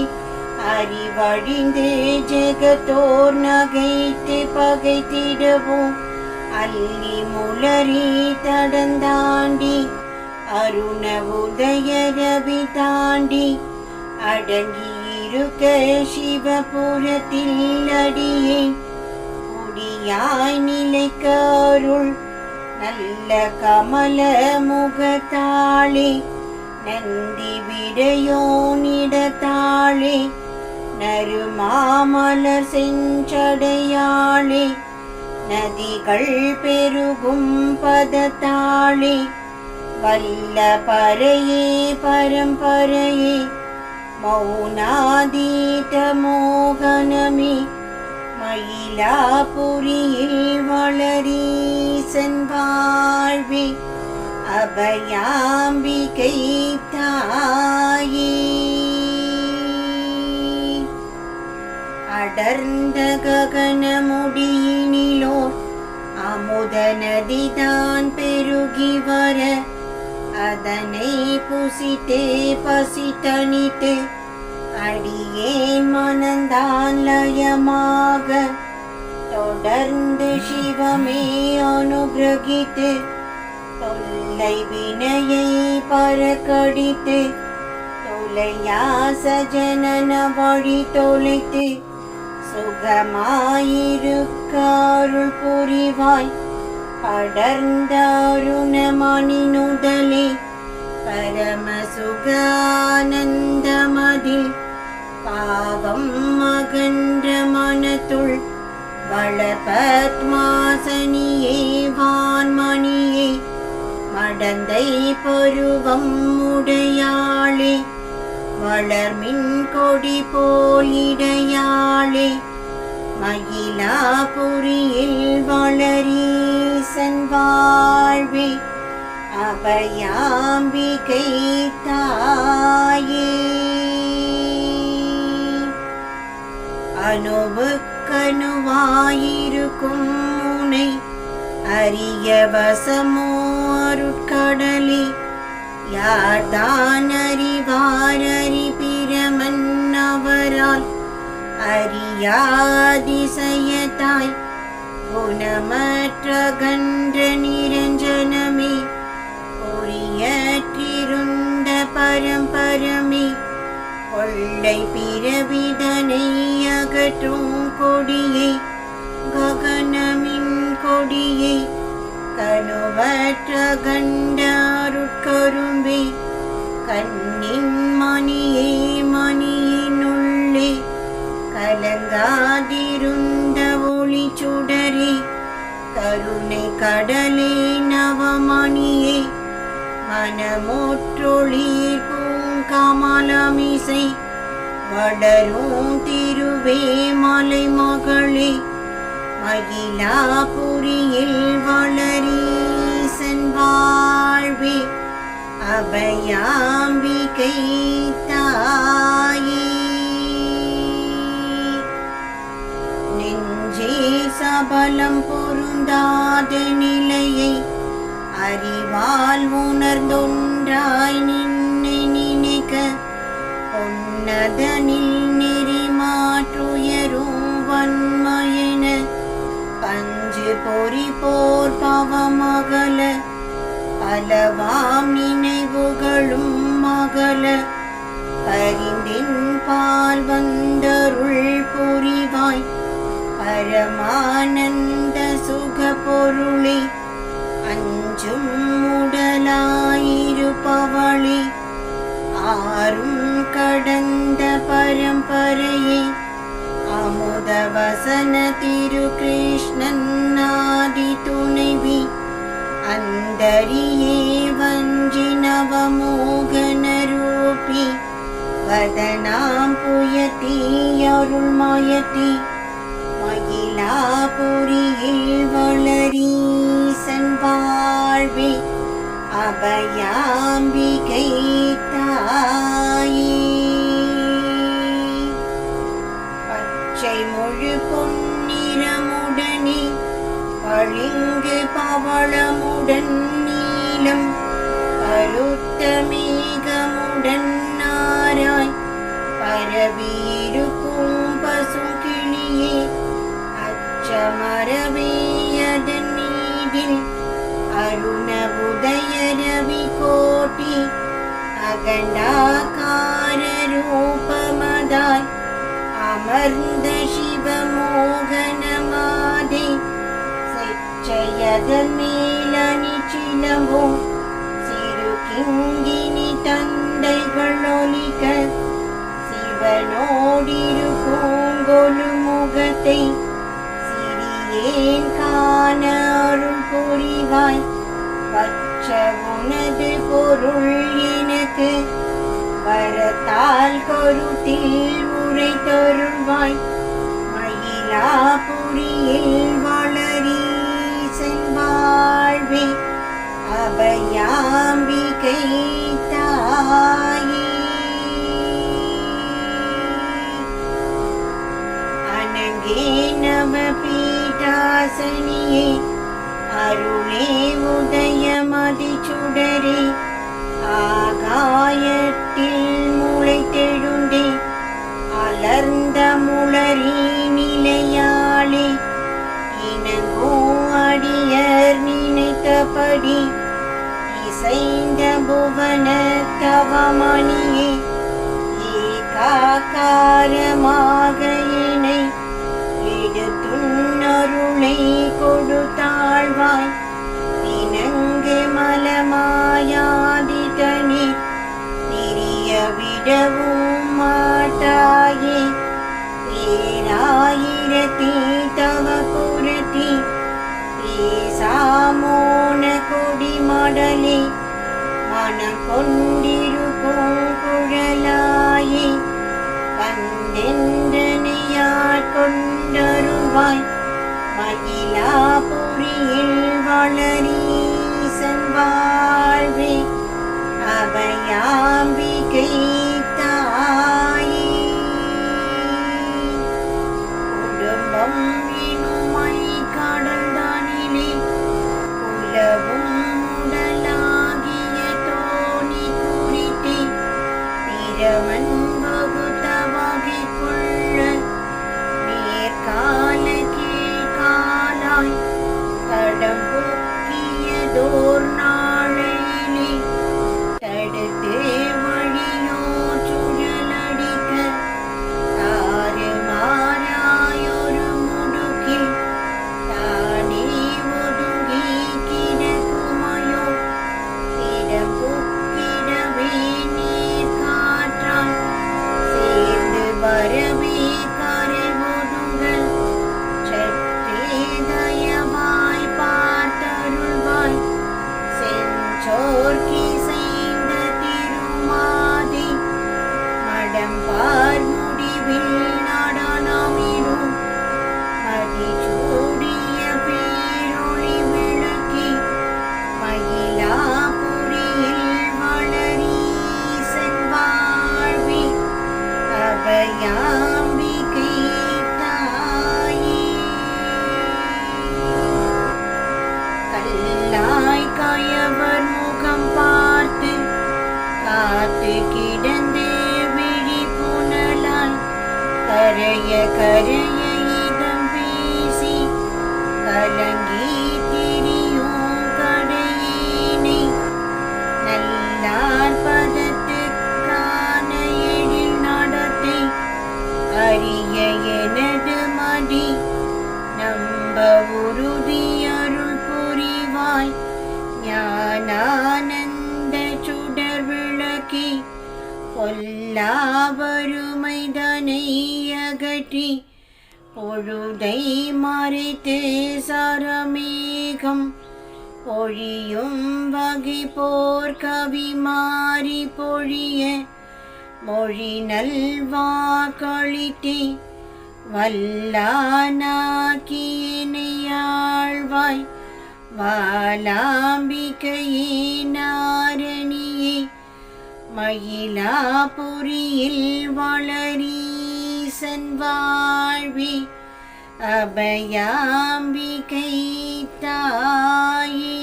அறிவழிந்து ஜெகத்தோர் நகைத்து பகைத்திடவும் அல்லி முளரி தடந்தாண்டி அருண உதய ரவி தாண்டி அடங்கியிருக்க சிவபுரத்தில் அடியேன் குடியாய் நிலைக்க அருள் நல்ல கமல முகத்தாளே நந்தி விடையோனிடத்தாளே நறுமாமலர் செஞ்சடையாளே நதிகள் பெருகும் பதத்தாளே வல்ல பரையே பரம்பரையே மௌனாதீத மோகனமே மயிலாபுரியில் வளரீசன் வாழ்வே அபயாம்பிகை தாயே அடர்ந்த ககன முடியினிலோர் அமுத நதிதான் பெருகி வர அதனை புசித்தே பசி தணித்து அடியேன் மனந்தான் லயமாக தொடர்ந்து சிவமே அனுகிரகித்து தொல்லை வினையை பறக்கடித்து தொலையா சஜனன வழி தொலைத்து சுகமாயிருக்க அருள் புரிவாய் படர்ந்த அருணமணி நுதலே பரம சுகானந்தமதில் பாவம் அகன்ற மனத்துள் வளபத்மாசனியே வான்மணியே மடந்தை பருவம் உடையாளே வளர்மின் கொடி போலிடையாளே மயிலாபுரியில் வளரீசன் வாழ்வே அபயாம்பிகை தாயே அணுவுக்கணுவாயிருக்கும் முனை அரிய வசமோ அருட்கடலே யார்தான் அறிவார் அறிபிரமன் அவரால் அறியாதிசயத்தாய் குணமற்ற கன்ற நிரஞ்சனமே பொறியற்றிருந்த பரம்பரமே கொள்ளை பிறவிதனை அகற்றும் கொடியை ககனமின் கொடியை கனுவற்ற கண்டாருட்கரும்பே கண்ணின் மணியே மணியினுள்ளே கலங்காதிருந்த ஒளி சுடரே கருணை கடலே நவமணியே மனமோற்றொளீர் பூங்கமலமிசை வளரும் திருவே மலை மகளே மயிலாபுரியில் வளரீசன் வாழ்வே அபயாம்பிகை தாயே நெஞ்சே சபலம் பொருந்தாத நிலையை அறிவால் உணர்ந்தொன்றாய் நின்னை நினைக்க பொன்னதனில் நெறி மாற்றுயரும் வன்மையென பஞ்சு பொறி போர் பவமகல பலவாம் நினைவுகளும் மகள பரிந்தின் பால் வந்தருள் புரிவாய் பரமானந்த சுக பொருளே அஞ்சும் உடலாயிருப்பவளே ஆறும் கடந்த பரம்பரையே அமுத வசன திரு கிருஷ்ணன் ஆதி துணைவி அந்தரியே வஞ்சி நவமோகன ரூபி வதனாம் புயதி அருள்மயதி மயிலாபுரியில் வளரீசன் வாழ்வே அபயாம்பிகை தாயே பச்சை முழு பொன்னிறமுடனே பளிங்கு பவளமுடன் நீலம் பருத்த மேகமுடன் நாராய் பரவியிருக்கும் பசும் கிளியே அச்சமரவேயதன் மீதில் அருண உதய ரவி கோட்டி அகண்டாகார ரூபமதாய் அமர்ந்த சிவ மோகன மாதை செச்சையதன் மேலணி சிலம்போ சிறு கிங்கினி தந்தைகள் ஒலிக்க சிவனோடிரு பூங்கொலு முகத்தை சிறியேன் காண அருள் புரிவாய் பச்ச உனது பொருள் எனக்கு வரத்தால் கருத்தில் உரை தருள்வாய் மயிலாபுரியில் வளரி செல்வாழ்வே அபயாம்பிகை தாயே அனங்கே நம பீட்டாசனியே அருளே உதயமதி சுடரே ஆகாயத்தில் முளைத்தெழுந்தே அலர்ந்த முளரி நிலையாளே இனங்கோ அடியர் நினைத்தபடி இசைந்த புவன தவமணியே ஏகாக்காரமாக இணை எடுத்துன்னருளை கொடுத்தாழ்வாய் இனங்கு மலமாயாதிதனே திரிய விடவும் மாட்டாயே பேராயிரத்தி தவ புரத்தி பேசாமோன கொடி மடலே மனம் கொண்டிருக்கும் குழலாயே வந்தென்றனையார் கொண்டருவாய் மயிலாபுரியில் வளரீசன் வாழ்வே அபயாம்பிகை தாயே குடும்பம் இனுமை கடல்தானிலே குலவும் உடலாகிய தோணி குறித்தே பிரமன் வகுத்த வகை கொள்ள மேற்கால கீழ்காலாய் தடம் பொக்கியதோர் நாளையிலே தடுத்து வழியோ சுழலடிக்க தாறுமாறாயொரு முடுக்கில் தானே ஒதுங்கி கிடக்குமையோ இடம் பொக்கிடவே நீர் காற்றால் சேர்ந்து வரவே கரை ஒதுங்கள் சற்றே தயவாய் பார்த்தருள்வாய் செஞ்சோர்க்கி செய்த திருமாதி மடம்பார் முடிவில் நடனமிடும் மதிசூடிய பேரொளி விளக்கி மயிலாபுரியில் வளரீசன் வாழ்வி அபயாம்பிகை தாயே கல்லாய் கயவர் முகம் பார்த்து காத்து கிடந்து விழி புனலாய் கரைய கரைய இதம் பேசி கலங்கி திரியும் கடையினை நல்லார் பதத்துக்கான எழில் நடத்தை அறிய எனது மடி நம்ப உறுதி அருள் புரிவாய் ஞானானந்த சுடர் விளக்கி பொல்லா வறுமைதனை அகற்றி பொழுதை மறைத்து சரமேகம் பொழியும் வகை போர் கவி மாறி பொழிய மொழி நல்வாக்களித்தே வல்லானாக்கியனையாழ்வாய் வாலாம்பிகையே நாரணியே மயிலாபுரியில் வளரீசன் வாழ்வி அபயாம்பிகை தாயே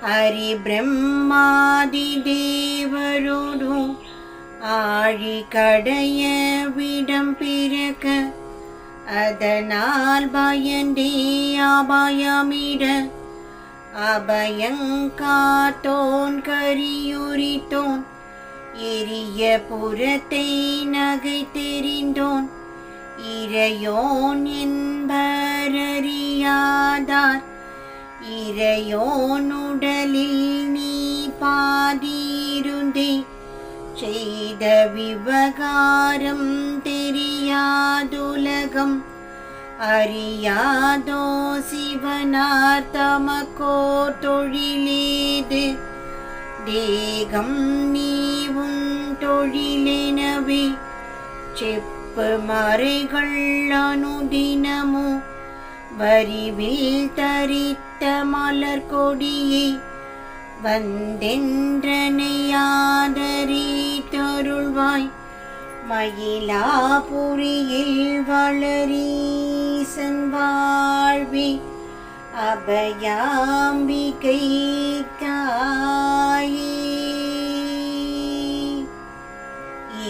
ஹரி பிரம்மாதி தேவரோடு ஆழி கடைய விடம் பிறக்க அதனால் பயந்தே அபயமிட அபயங்காத்தோன் கரியுரித்தோன் எரிய புறத்தை நகை தெரிந்தோன் இறையோன் என்பரறியாதார் இறையோன் உடலில் நீ பாதிருந்தே செய்த விவகாரம் தெரியாதுலகம் அறியாதோ சிவனார் தமக்கோர் தொழிலேது தேகம் நீ உன் தொழிலெனவே செப்பு மறைகள் அனுதினமோ வரிவில் தரித்த மலர் கொடியே வந்தென்றனையாதரித்தருள்வாய் மயிலாபுரியில் வளரீசன் வாழ்வி அபயாம்பிகை தாயே.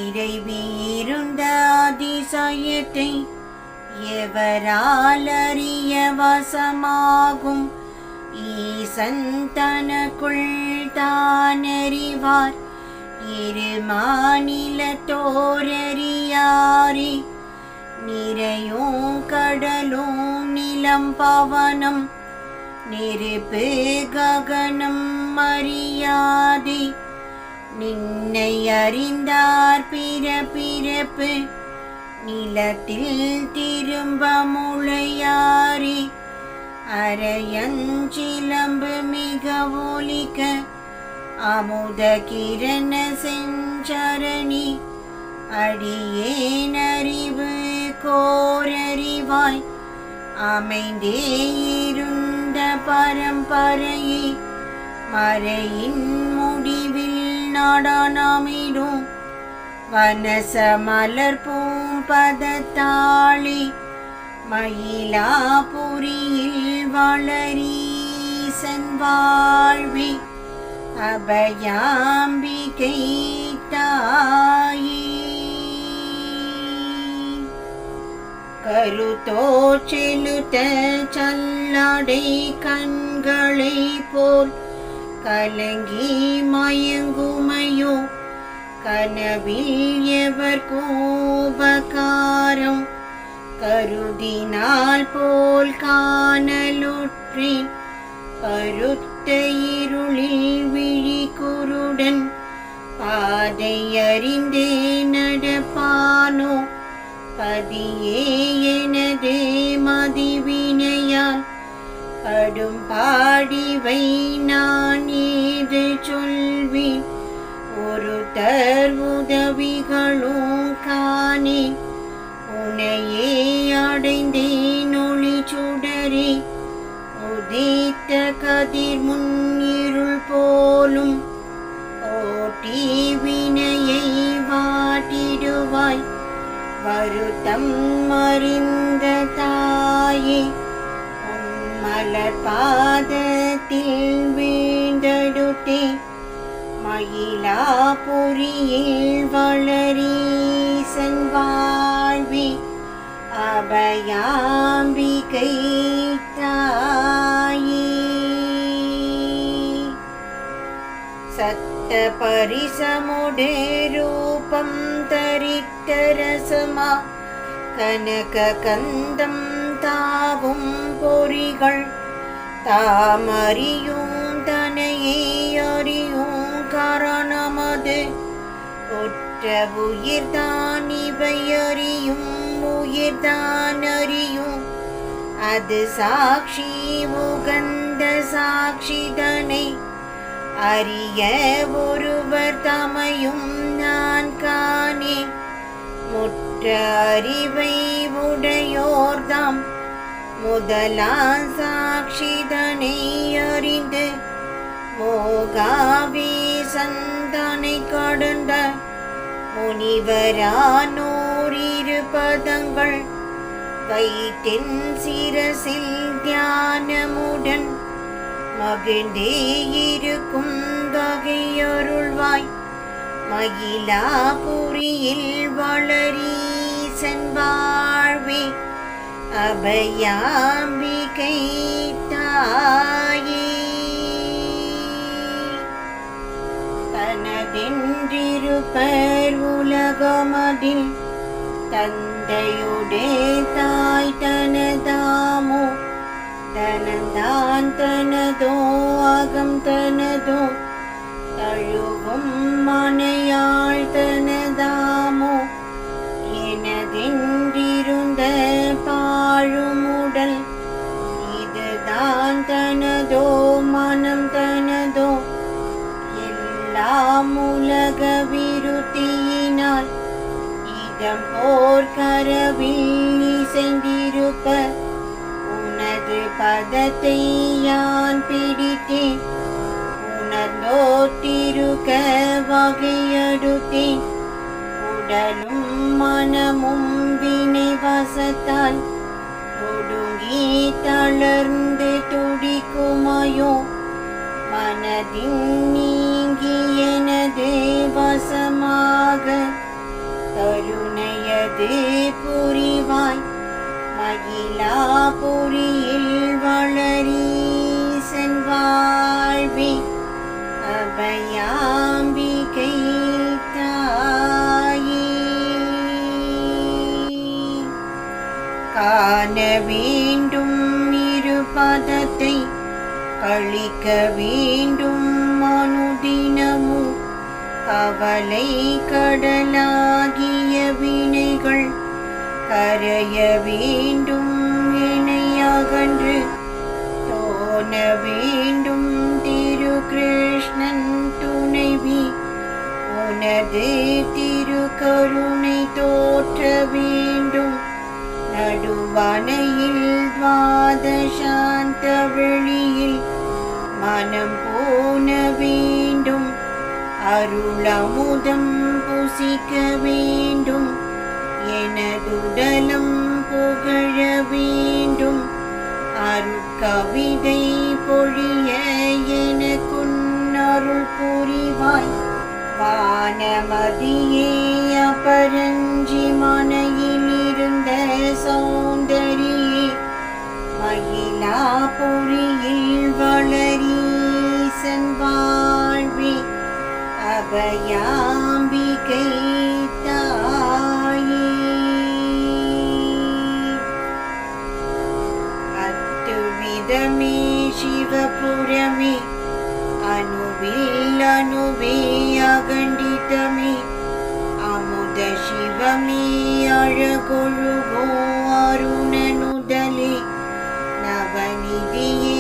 இறைவியிருந்த அதிசயத்தை எவரால் அறிய வசமாகும் ஈசன் தனக்குள் தானறிவார் இரு மாநிலத்தோரறியாரே நிறையும் கடலும் நிலம் பவனம் நெருப்பு ககனம் அறியாதே நின்னை அறிந்தார் பிறப்பு நிலத்தில் திரும்ப முளையாரே அரையஞ்சிலம்பு மிக ஒலிக்க அமுத கிரண செஞ்சரணி அடியேனறிவு கோரறிவாய் அமைந்தே இருந்த பரம்பரையே மறையின் முடிவில் நடனமிடும் வனச மலர் பூம்பதத்தாளி மயிலாபுரியில் வளரீசன் வாழ்வி அபயாம்பிகை தாயே. கருத்தோ செலுத்த சல்லடை கண்களை போல் கலங்கி மயங்குமையோ கனவில் எவர் கோபகாரம் கருதினால் போல் காணலுற்றேன் பருத்த இருளில் விழி குருடன் பாதை அறிந்தே நடப்பானோ பதியே எனது மதிவினையால் கடும் பாடிவை நான் ஏது சொல்வேன் ஒரு உதவிகளும் காணே உனையே அடைந்தேன் ஒளி சுடரே உதித்த கதிர் முன்னிருள் போலும் ஓட்டி வினையை வாட்டிடுவாய் வருத்தம் அறிந்த தாயே உன் மலர் பாதத்தில் வீழ்ந்தடுத்தே மயிலாபுரியில் வளரீசன் வாழ்வி அபயாம்பிகை தாயே. சத்த பரிசமுடே ரூபம் தரித்த ரசமா கனக கந்தம் தாவும் பொறிகள் தாமறியும் தனையே அறியும் காரணமது ஒற்ற உயிர்தான் இவை அறியும் உயிர்தான் அறியும் அது சாட்சி உகந்த சாட்சிதனை அறிய ஒருவர் தமையும் நான் காணேன் முற்ற அறிவை உடையோர்தாம் முதலாம் சாட்சிதனை அறிந்து மோகாவே சந்தனை கடந்த முனிவரானோர் இருபதங்கள் வைத்தின் சிரசில் தியானமுடன் மகிழ்ந்தே இருக்கும் வகையருள்வாய் மயிலாபுரியில் வளரீசன் வாழ்வே அபயாம்பிகை தாயே தனதென்றிருப்பர் உலகமதில் தந்தையுடே தாய் தனதாமோ தனதான் தனதோ அகம் தனதோ தழுவும் மனையாள் தனதாமோ எனதென்றிருந்த பாழுமுடல் இதுதான் தனதோ மனம் தனதோ எல்லாம் உலக விருத்தியினால் இதம் போர்க்கரவில் இசைந்திருப்ப உனது பதத்தை யான் பிடித்தேன் உணர்ந்தோத்திருக்க வகையடுத்தேன் உடலும் மனமும் வினை வசத்தால் ஒடுங்கி தளர்ந்து துடிக்குமாயோ மனதின் நீங்கி எனது வசமாக கருணையது புரிவாய் மகிழாபுரியில் வளரீசன் வாழ்வே அபயாம்பிகை தாயே காண வேண்டும் இருபதத்தை கழிக்க வேண்டும் அனுதினமும் கவலை கடலாகிய வினைகள் கரைய வேண்டும் வினை அகன்று தோண வேண்டும் திரு கிருஷ்ணன் துணைவி உனது திருக்கருணை தோற்ற வேண்டும் நடுவனையில் துவாதசாந்த வெளியில் மனம் போன வேண்டும் அருளமுதம் புசிக்க வேண்டும் எனதுடலம் புகழ வேண்டும் அருட்கவிதை பொழிய எனக்குன்னருள் புரிவாய் வானமதியே அபரஞ்சி மனையில் இருந்த சௌந்தரியே மயிலாபுரியில் வளரீசன் வாழ்வே அபயாம்பிகை தாயே அத்துவிதமே சிவபுரமே அணுவில் அணுவே அகண்டிதமே அமுத சிவமே அழகொழுகோ அருணனுதலே நவநிதியே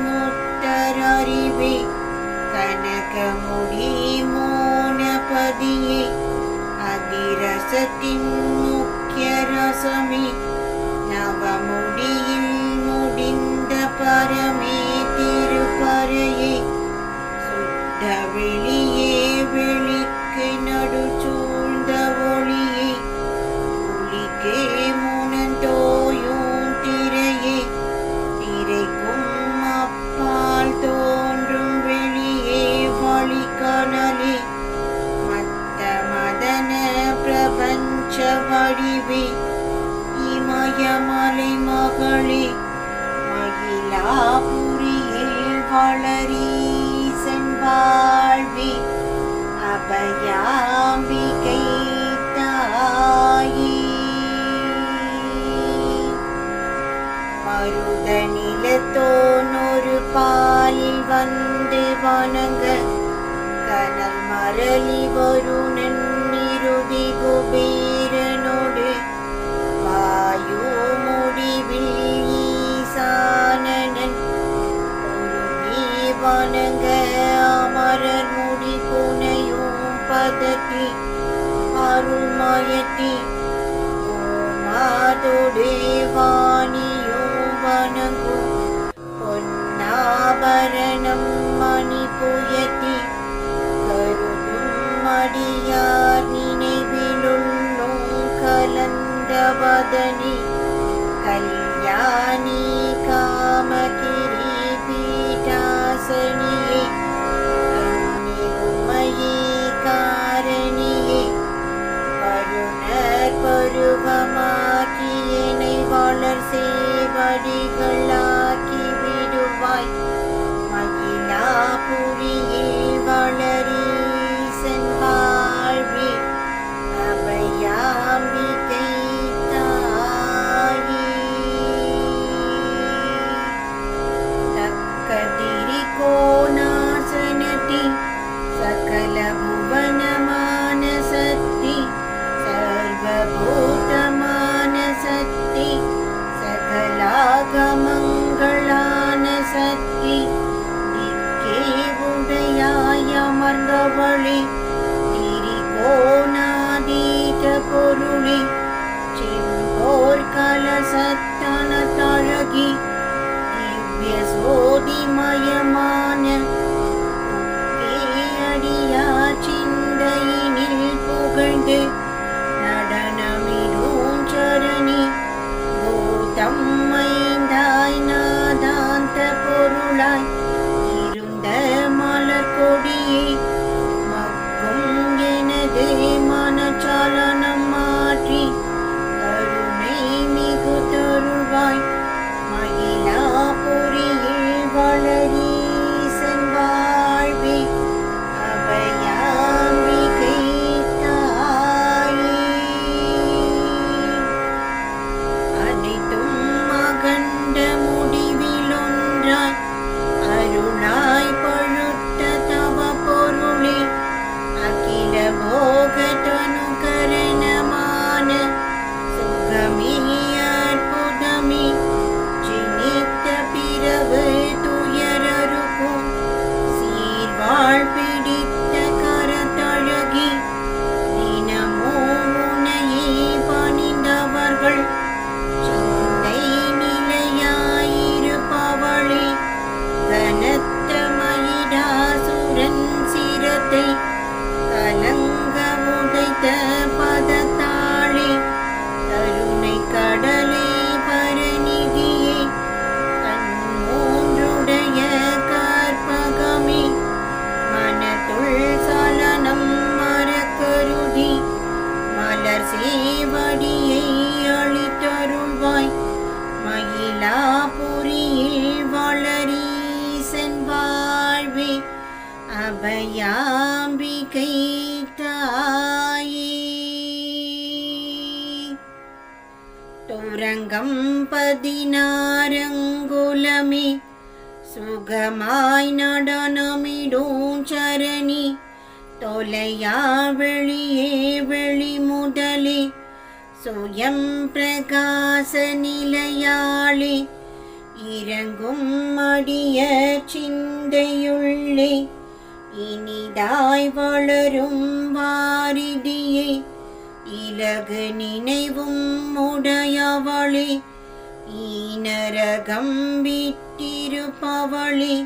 முத்தரறிவே கனகமுடி மோனபதியே அதிரசத்தின் முக்கிய ரசமே நவமுடியில் முடிந்த பரமே திருப்பறையே சுத்த வெளியே வெளிக்கு நடு சூழ்ந்த ஒளியே ஒளிக்கே முனந்தோயும் திரையே திரைக்கும் அப்பால் தோன்றும் வெளியே வழிகணலே மத்த மதன பிரபஞ்ச வடிவே இமயமலை மகளே மகிழாபுரியில் வளரீசன் வாழ்வே அபயாம்பிகை தாயே மருத நிலத்தோனொரு பாலில் வந்து வணங்க கனல் மரளி வருணன் நிருதி குபீரனோடு வாயு முடிவில் ஈசானனன் பொருளி வணங்க அமரர் முடி புனையும் பதத்தி அருள்மயத்தி ஓமாதோடு வாணியும் வணங்கும் பொன்னாபரணம் மணி புயத்தி கருதும் அடியார் நினைவிலுள்ளும் கலந்தவதனி கல்யாணி காமகிரி பீடாசனியே கன்னிகுமயே காரணியே வருணர் பருவமாக்கியனை வளர் அமர்ந்தவளே திரிகோணாதீத பொருளே செம்போர் கலசத்தன தழகி திவ்ய சோதிமயமான அடியா சிந்தையினில் புகழ்ந்து நடனமிடும் சரணி பூதம் மைந்தாய் நாதாந்த பொருளாய் இருந்த மலர் கொடியே மக்கும் எனது மனச்சலனம் மாற்றி கருணை மிகு தருள்வாய் மயிலாபுரியில் வளரி செல்வாழ்வே அபயாம்பிகை தாயே அனைத்தும் அகண்ட முடிவிலொன்றாய் அருளாய் பழுத்த தவ பொருளே அகில போகதனுகரணமான சுகமே அற்புதமே ஜினித்த பிறவு துயரருக்கும் சீர்வாழ் பிடித்த கரத்தழகி தினமோ உனையே பணிந்தவர்கள் சிந்தை நிலையாயிருப்பவளே கனத்த மயிடாசுரன் சிரத்தை கலங்க உதைத்த பதத்தாளே கருணை கடலே பரநிதியே கண்மூன்றுடைய கற்பகமே மனத்துள் சலனம் மறக்கருதி மலர் சேவடியை அளித்தருள்வாய் மயிலாபுரியில் வளரி செல்வாழ்வே அபயாம்பிகை தாயே துரங்கம் 16 சுகமாய் நடனமிடும் சரணி தொலையா வெளியே வெளி முதலே சுயம் பிரகாச நிலையாளே இறங்கும் அடிய சிந்தையுள்ளே இனிதாய் வளரும் வாரிதியே இலகு நினைவும் உடையவளே ஈனரகம் விட்டிருப்பவளே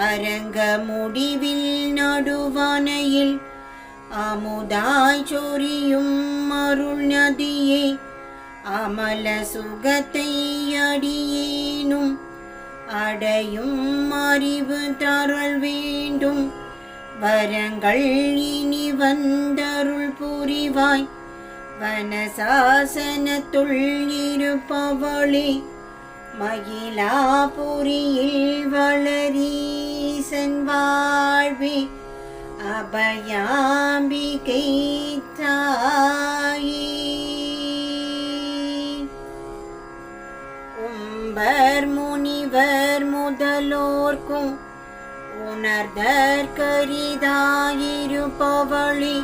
அரங்க முடிவில் நடுவனையில் அமுதாய் சொரியும் அருள் நதியே அமல சுகத்தை அடியேனும் அடையும் அறிவு தரல் வேண்டும் வரங்கள் இனி வந்தருள் புரிவாய் வனசாசனத்துள் இருப்பவளே மயிலாபுரியில் வளரி செல்வாழ்வே அபயாம்பிகை தாயே உம்பர் முனிவர் முதலோர்க்கும் உணர்தற்கரிதாயிருப்பவளே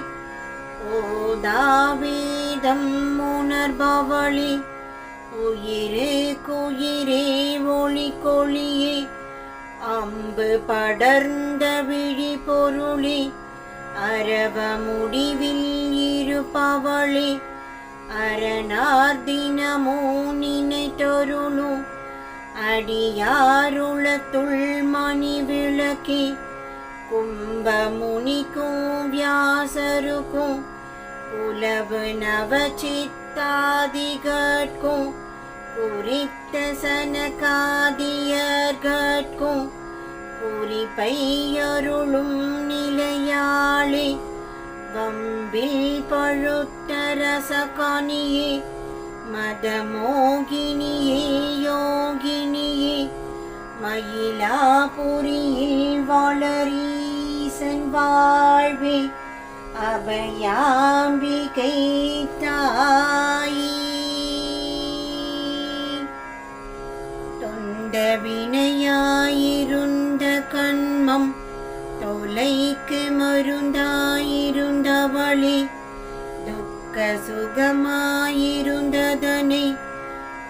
ஓதாவேதம் உணர்பவளே உயிரே குயிரே ஒளி கொளியே அம்பு படர்ந்த விழி பொருளே அரவ முடிவில் இருப்பவளே அரணார் தினமோ நினைத்தருளும் அடியாருளத்துள் மணி விளக்கே கும்ப முனிக்கும் வியாசருக்கும் உலவு நவச்சித்தாதிகட்கும் குறித்த சனகாதியர்கட்கும் குறிப்பை அருளும் நிலையாளே வம்பில் பழுத்த ரசகானியே மதமோகினியே யோகினியே மயிலாபுரியில் வளரி செல்வாழ்வே அபயாம்பிகை தாயே தொண்ட வினையாயிருந்த கண்மம் தொலைக்கு மருந்தாயிருந்தவளே துக்க சுகமாயிருந்ததனை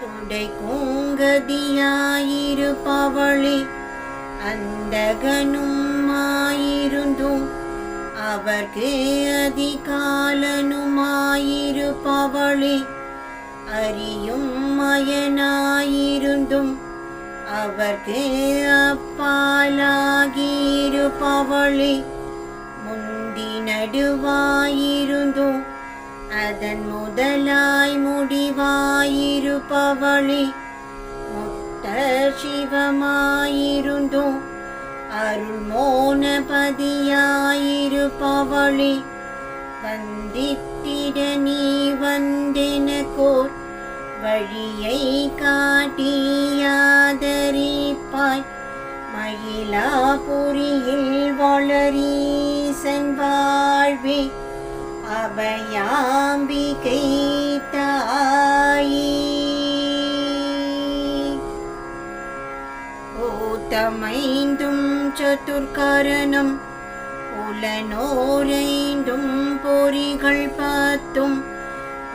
துடை கூங்கதியாயிருப்பவளே அந்தகனும் ஆயிருந்தும் அவர்க்கு அதிகாலனுமாயிருப்பவளே, அறியும் மயனாயிருந்தும் அவர்க்கு அப்பாலாகியிருப்பவளே, முந்தி நடுவாயிருந்தும் அதன் முதலாய் முடிவாயிருப்பவளே, முத்த சிவமாயிருந்தும் அருள் மோனபதியாயிருப்பவளே, வந்தித்திட நீ வந்தெனக்கோர் வழியை காட்டியாதரிப்பாய், மயிலாபுரியில் வளரீசன் வாழ்வே, அபயாம்பிகை தாயே. பூதமைந்தும் சதுர்கரணம் புலனோரைந்தும் பொறிகள் பத்தும்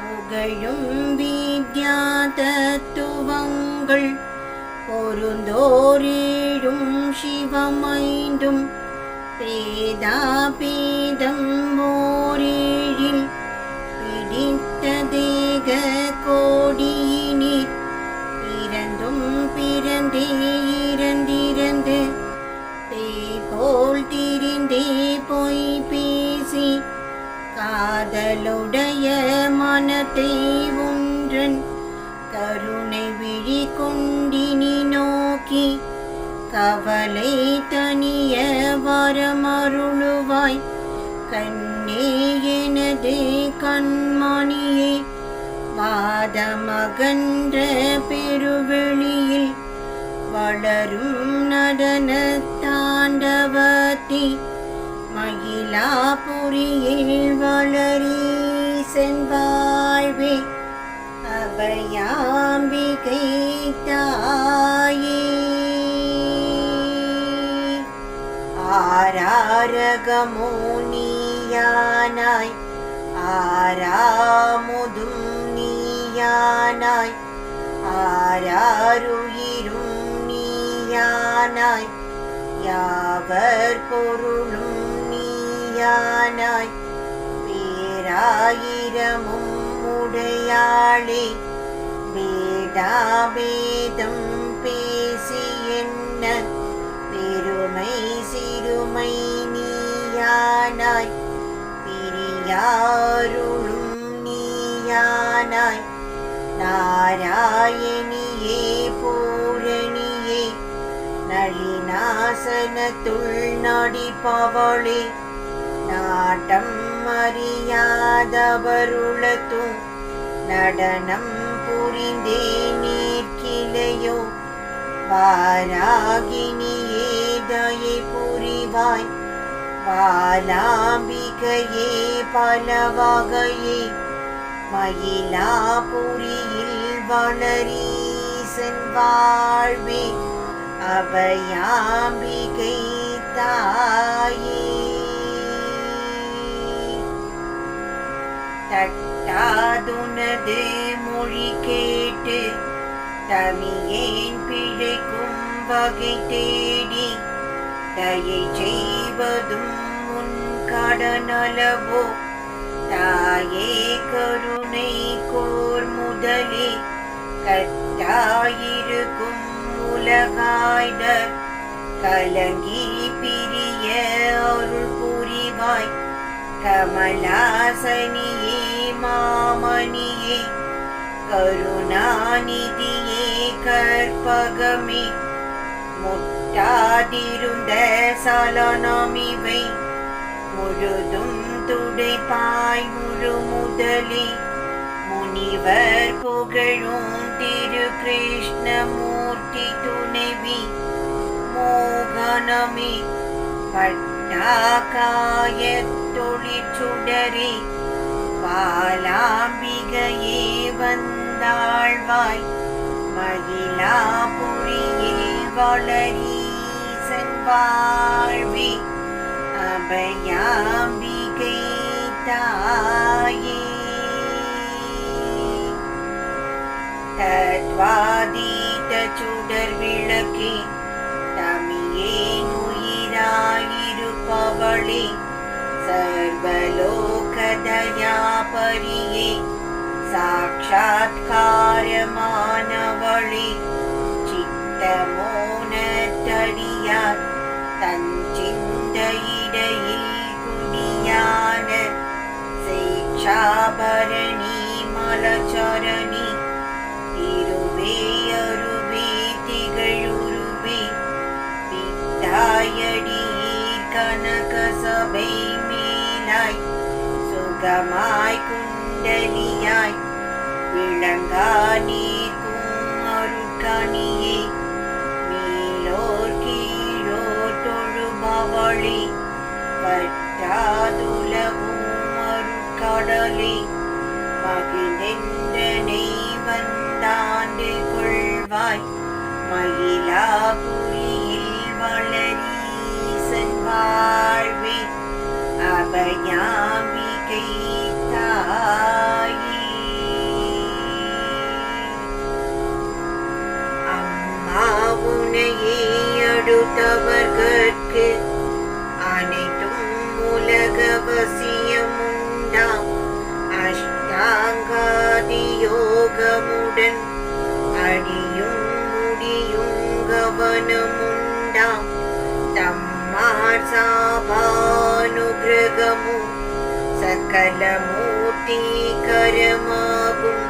புகழும் வித்யா தத்துவங்கள் பொருந்தோரேழும் சிவமைந்தும் பேதாபேதம் ஓரேழில் பிடித்த தேக கோடியினில் பிறந்தும் பிறந்தே இறந்திறந்து போல் திரிந்தே பொய் பேசி காதலுடைய மனத்தை ஒன்றன் கருணை விழி கொண்டினி நோக்கி கவலை தனிய வரமருளுவாய், கண்ணே எனது கண்மணியே, வாதமகன்ற பெருவெளியில் வளரும் நடன தாண்டவத்தி, மயிலாபுரியில் வளரீசன் வாழ்வே, அபயாம்பிகை தாயே. ஆராரகமோ நீயானாய், ஆராமுதும் நீயானாய், ஆராருயிரும் நீயானாய், யாவர் பொருளும் நீயானாய், பேராயிரமும் உடையாளே, வேதாபேதம் பேசி என்ன பெருமை சிறுமை நீயானாய், பிரியாருளும் நீயானாய், நாராயணியே பூரணியே, நளினாசனத்துள் நடிப்பவளே, நாட்டம் அறியாதவருளத்தும் நடனம் புரிந்தே நீர்க்கிளையோ, வாராகினியே தயை புரிவாய், பாலாம்பிகையே பலவகையே, மயிலாபுரியில் வளரீசன் வாழ்வே, அபயாம்பிகை தாயே. தட்டாதுனது மொழி கேட்டு தமியேன் பிழைக்கும் வகை தேடி, தயை செய்வதும் உன் கடனளவோ, தாயே கருணை கோர் முதலே, கட்டாயிருக்கும் உலகாய்த கலங்கி பிரிய அருள் புரிவாய், கமலாசனியே மாமணியே, கருணாநிதியே கற்பகமே, முட்டாதிருந்த சலனமிவை முழுதும் துடைப்பாய் முழு முதலே, முனிவர் புகழும் திரு கிருஷ்ணமூர்த்தி துணைவி மோகனமே, பட்டாகாய தொழிற்சுடரே, பாலாம்பிகையே வந்தாழ்வாய், மயிலாபுரியில் வளரீசன் வாழ்வே, அபயாம்பிகை தாயே. தத்வாதீத சுடர் விளக்கே, தமியேன் உயிராயிருப்பவளே, सर्वलोकदयापरिये साक्षात्कारमानवळे चित्तमोनतडियाர் தன் சிந்தையிடையில் குடியான சேட்சாபரணி மலச்சரணி திருவேயருவே திகழுருவே பித்தாயடீர் கனக சபை மேலாய் சுகமாய் குண்டலியாய் விளங்கா நீர்க்கும் அருட்கணியே மேலோர் கீழோர் தொழுபவளே பற்றாதுலவும் அருட்கடலே மகிழ்ந்தென்றனை வந்தாண்டு கொள்வாய் மயிலாபுரியில் வளரீசன் வாழ்வே அபயாம்பிகை தாயே. அம்மா உனையே அடுத்தவர்கட்கு அனைத்தும் உலகவசியமுண்டாம் அஷ்டாங்காதி யோகமுடன் அடியும் முடியும் கவனமுண்டாம் தம்மார் சாபானுகிரகமும் சகலமூர்த்தி கரமாகும்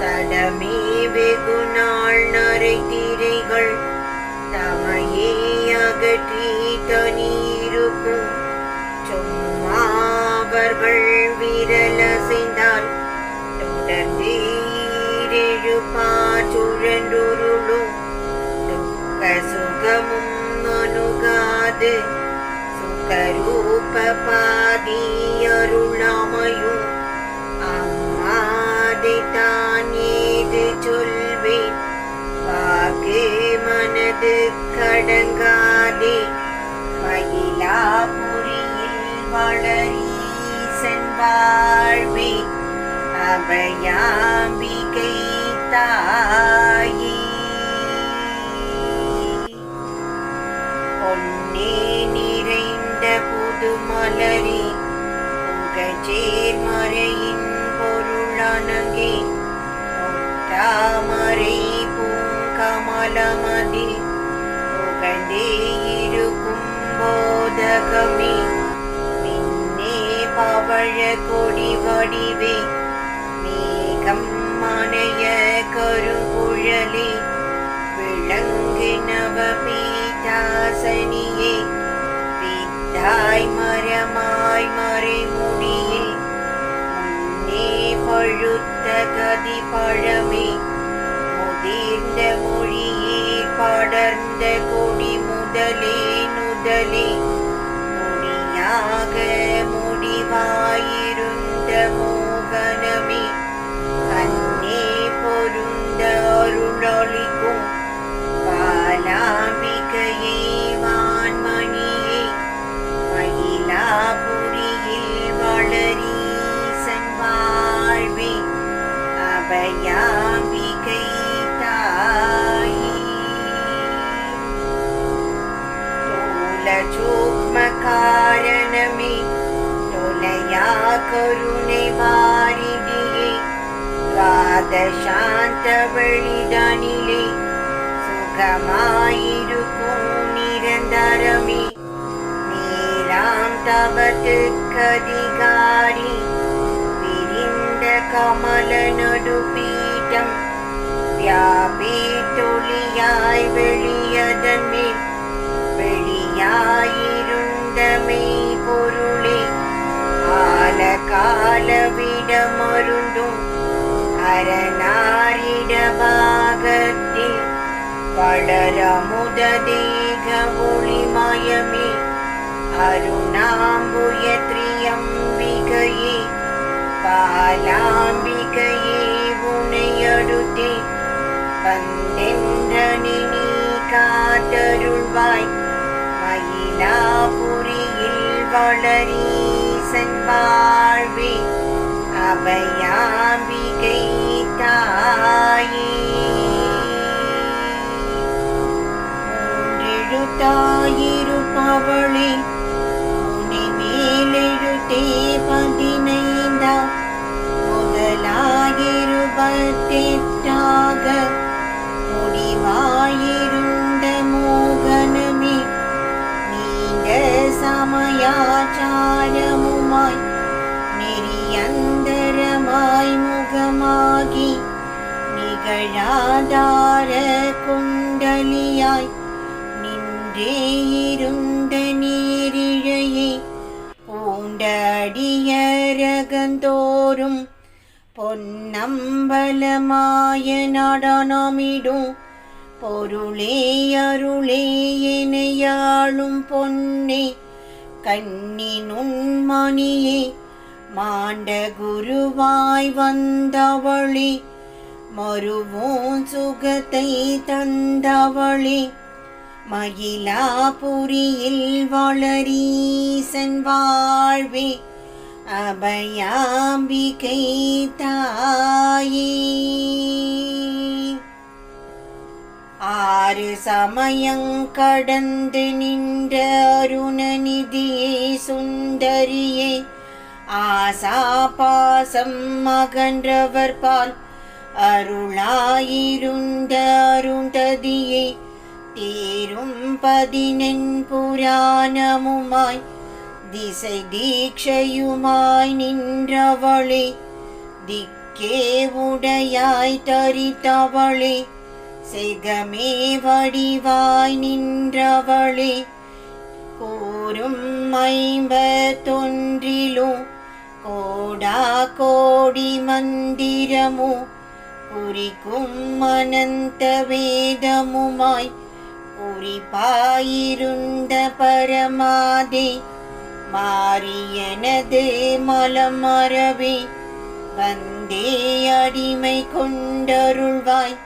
சடமே வெகுநாள் நரை திரைகள் தமையே அகற்றி தனியிருக்கும் சும்மாவர்கள் விரலசைந்தால் தொடர்ந்து ஈரெழுப்பார் சுழன்றுருளும் துக்க சுகமும் அணுகாது சுகரூப பாதி அருளாமையும் அம்மாதை தான் ஏது சொல்வேன் வாக்கு மனது கடங்காதே மயிலாபுரியில் வளரீசன் வாழ்வே அபயாம்பிகை தாயே. பொன்னே நிறைந்த புதுமலரே புகழ்ச்சேர்மறையின் பொருளனங்கே தாமரை பூங்கமலமதில் புகழ்ந்தே இருக்கும் போதகமே மின்னே பவழ கொடி வடிவே மேகம் மனைய கருங்குழலே விளங்கு நவபீதாசனியே பித்தாய் மரமாய் மறைமுடியில் முன்னே பழுத்த கதி பழமே முதிர்ந்த மொழியே படர்ந்த கொடி முதலே நுதலே முடியாக முடிவாயிருந்த மோகனமே கண்ணே பொருந்த அருளொளிக்கும் பாலாம்பிகையே வான்மணியே மயிலாபுரியில் வளரீசன் வாழ்வே அபயாம்பிகை தாயே. தோலசூக்ம காரணமே தொலையா கருணை வாரிதியே துவாதசாந்த வெளிதனிலே சுகமாயிருக்கும் நிரந்தரமே நீராம் தவத்துக்கதிகாரி விரிந்த கமல நடுபீட்டம் வியாபித்தொளியாய் வெளியதன் மேல் வெளியாயிருந்த மெய் பொருளே ஆல கால விடமருண்டும் அரணாரிட பாகத்தில் வளரமுத தேக ஒளிமயமே அருணாம்புய திரியம்பிகையே பாலாம்பிகையே உனையடுத்தே வந்தென்றனி நீ காத்தருள்வாய் மயிலாபுரியில் வளரீசன் வாழ்வே அபயாம்பிகை தாயே. மூன்றெழுத்தாயிருப்பவளே முனி மேலெழு 15 முதலாயிருபத்தெட்டாக முடிவாயிருந்த மோகனமே நீண்ட சமயாச்சாரமுமாய் நெறியந்தரமாய் முகமாகி நிகழாதார குண்டலியாய் நின்றே இருந்த நீரிழையே பூண்ட அடியரகந்தோறும் பொன்னம்பலமாய நடனமிடும் பொருளே அருளே எனையாளும் பொன்னே கண்ணினுண்மணியே மாண்ட குருவாய் வந்தவளே மறுவோன் சுகத்தை தந்தவளே மயிலாபுரியில் வளரீசன் வாழ்வே அபயாம்பிகை தாயே. 6 சமயங்கடந்து நின்ற அருணநிதியே சுந்தரியே ஆசா பாசம் அகன்றவர் பால் அருளாயிருந்த அருந்ததியே தேரும் 14 புராணமுமாய் திசை தீட்சையுமாய் நின்றவளே திக்கே உடையாய் தரித்தவளே செகமே வடிவாய் நின்றவளே கூறும் 51 கோடா கோடி மந்திரமோ குறிக்கும் அனந்த வேதமுமாய் குறிப்பாயிருந்த பரமாதே மாரியனது மலமரவே வந்தே அடிமை கொண்டருள்வாய்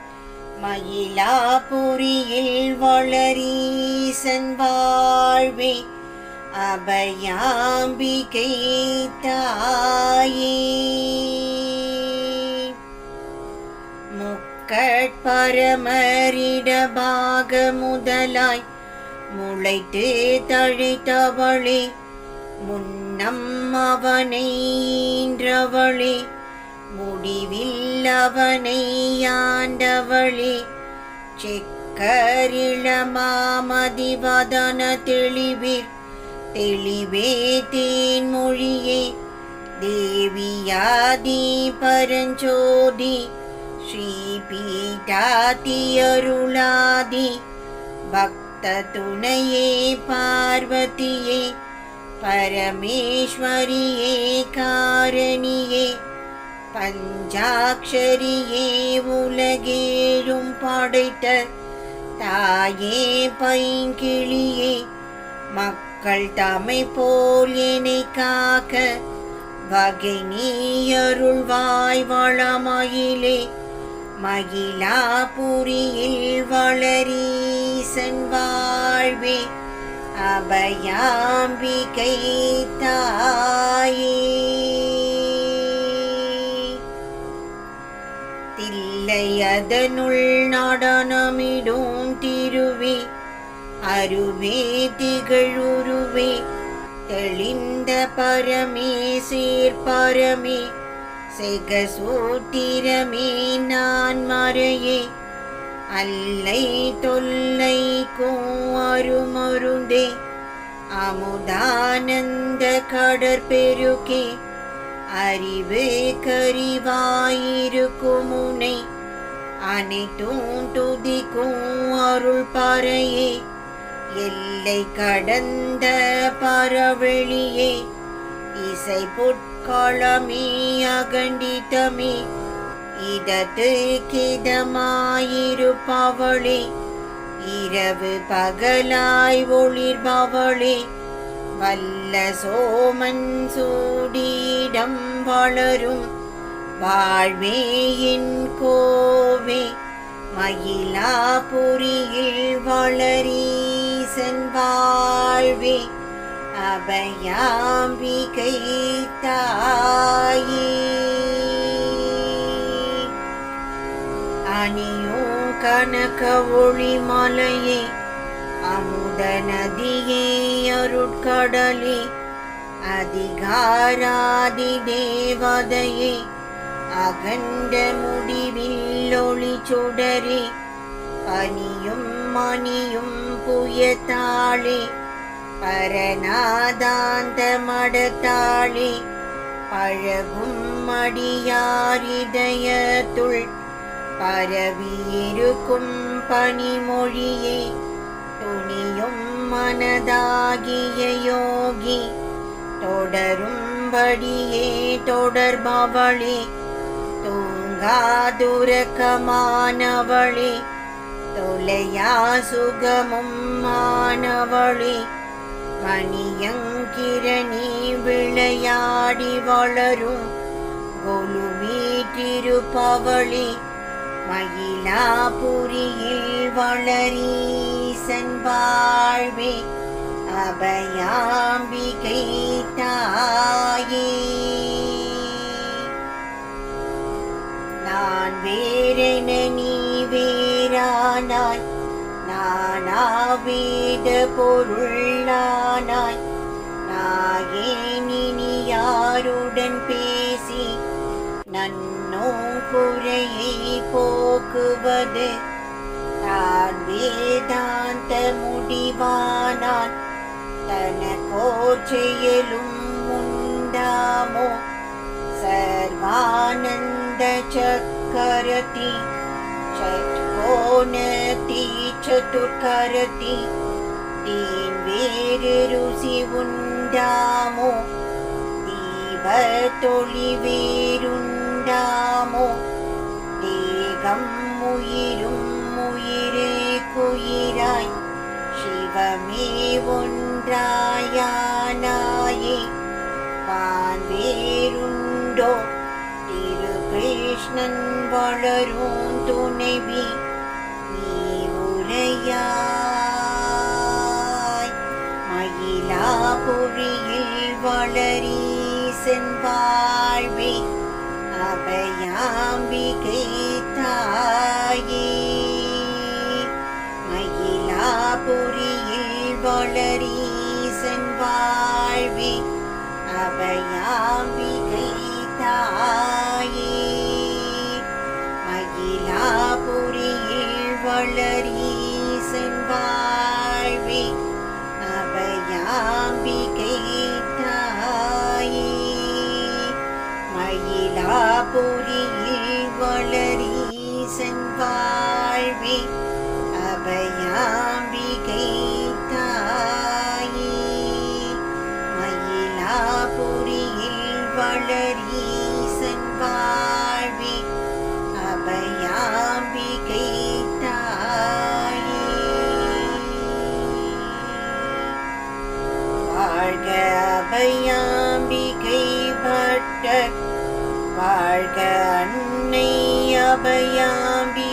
மயிலாபுரியில் வளரீசன் வாழ்வே அபயாம்பிகை தாயே. முக்கட்பரமரிடபாக முதலாய் முளைத்து தழைத்தவளே முன்னம் அவனை ஈன்றவளே முடிவில் அவனை ஆண்டவளே செக்கரிளமாமதிவதன தெளிவிர் தெளிவே தேன்மொழியே தேவியாதி பரஞ்சோதி ஸ்ரீபீடாதி அருளாதி பக்த துணையே பார்வதியே பரமேஸ்வரியே காரணியே பஞ்சாட்சரியே உலகேழும் படைத்த தாயே பைங்கிளியே மக்கள் தமை போல் என்னை காக்க வகை நீ அருள்வாய் வளமயிலே மயிலாபுரியில் வளரீசன் வாழ்வே அபயாம்பிகை தாயே. தில்லை அதனுள் நடனமிடும் திருவே அருவே திகழுருவே தெளிந்த பரமே சீர்பரமே செகசூத்திரமே நான் மறையே அல்லை தொல்லை அருமருந்தே அமுதானந்த கடற்பெருக்கே அறிவு கரிவாயிருக்கும் முனை அனைத்தும் துதிக்கும் அருள் பறையே எல்லை கடந்த பரவெளியே இசை பொற்களமே அகண்டிதமே இதத்து கிதமாயிருப்பவளே இரவு பகலாய் ஒளிர்பவளே வல்ல சோமன் சூடிடம் வளரும் வாழ்வேயின் கோவே மயிலாபுரியில் வளரீசன் வாழ்வே அபயாம்பிகை தாயே. அணியோ கனக ஒளி மலையே அமுத நதியே அருட்கடலே அதிகாராதி தேவதையே அகண்ட முடிவில் ஒளி சுடரே பனியும் மணியும் புயத்தாளே பரநாதாந்த மடத்தாளே பழகும் மடியாரிதயத்துள் பரவியிருக்கும் பனிமொழியே துணியும் மனதாகிய யோகி தொடரும்படியே தொடர்பவளே தூங்காதுரக்கமானவளே தொலையா சுகமும் மானவளே மணியங்கிரணி விளையாடி வளரும் கொலுவீற்றிருப்பவளே மயிலாபுரியில் வளரீசன் வாழ்வே அபயாம்பிகை தாயே. நான் வேறென நீ வேறானாய் நானாவேத பொருளானாய் நாயேனினி யாருடன் பேசி நன்னோ குறையை போக்குவது தான் வேதாந்த முடிவானான் தனக்கோர் செயலும் உண்டாமோ சர்வானந்த சக்கரதி சத்கோணதி சதுர்கரதி தீன் வேறு ருசி உண்டாமோ தீபத்தொளி வேறுண்டாமோ தேகம் உயிரும் உயிரே குயிராய் சிவமே ஒன்றாயானாயே வான் வேறுண்டோ திரு கிருஷ்ணன் வளரும் துணைவி நீ உரையாய் மயிலாபுரியில் வளரீசன் வாழ்வே அபயாம்பிகை தாயே. மயிலாபுரியில் வளரீசன் வாழ்வே அபயாம்பிகை தாயே. மயிலாபுரியில் வளரீசன் வாழ்வே அபயாம்பிகை தாயே. மயிலாபுரியில் வளரீசன் வாழ்வே அபயாம்பிகை தாயே. மயிலாபுரியில் வளரீசன் வாழ்வே அபயாம்பிகை தாயே. வாழ்க அபயாம்பிகை பட்டர் வாழ்க அன்னை அபயாம்பிகை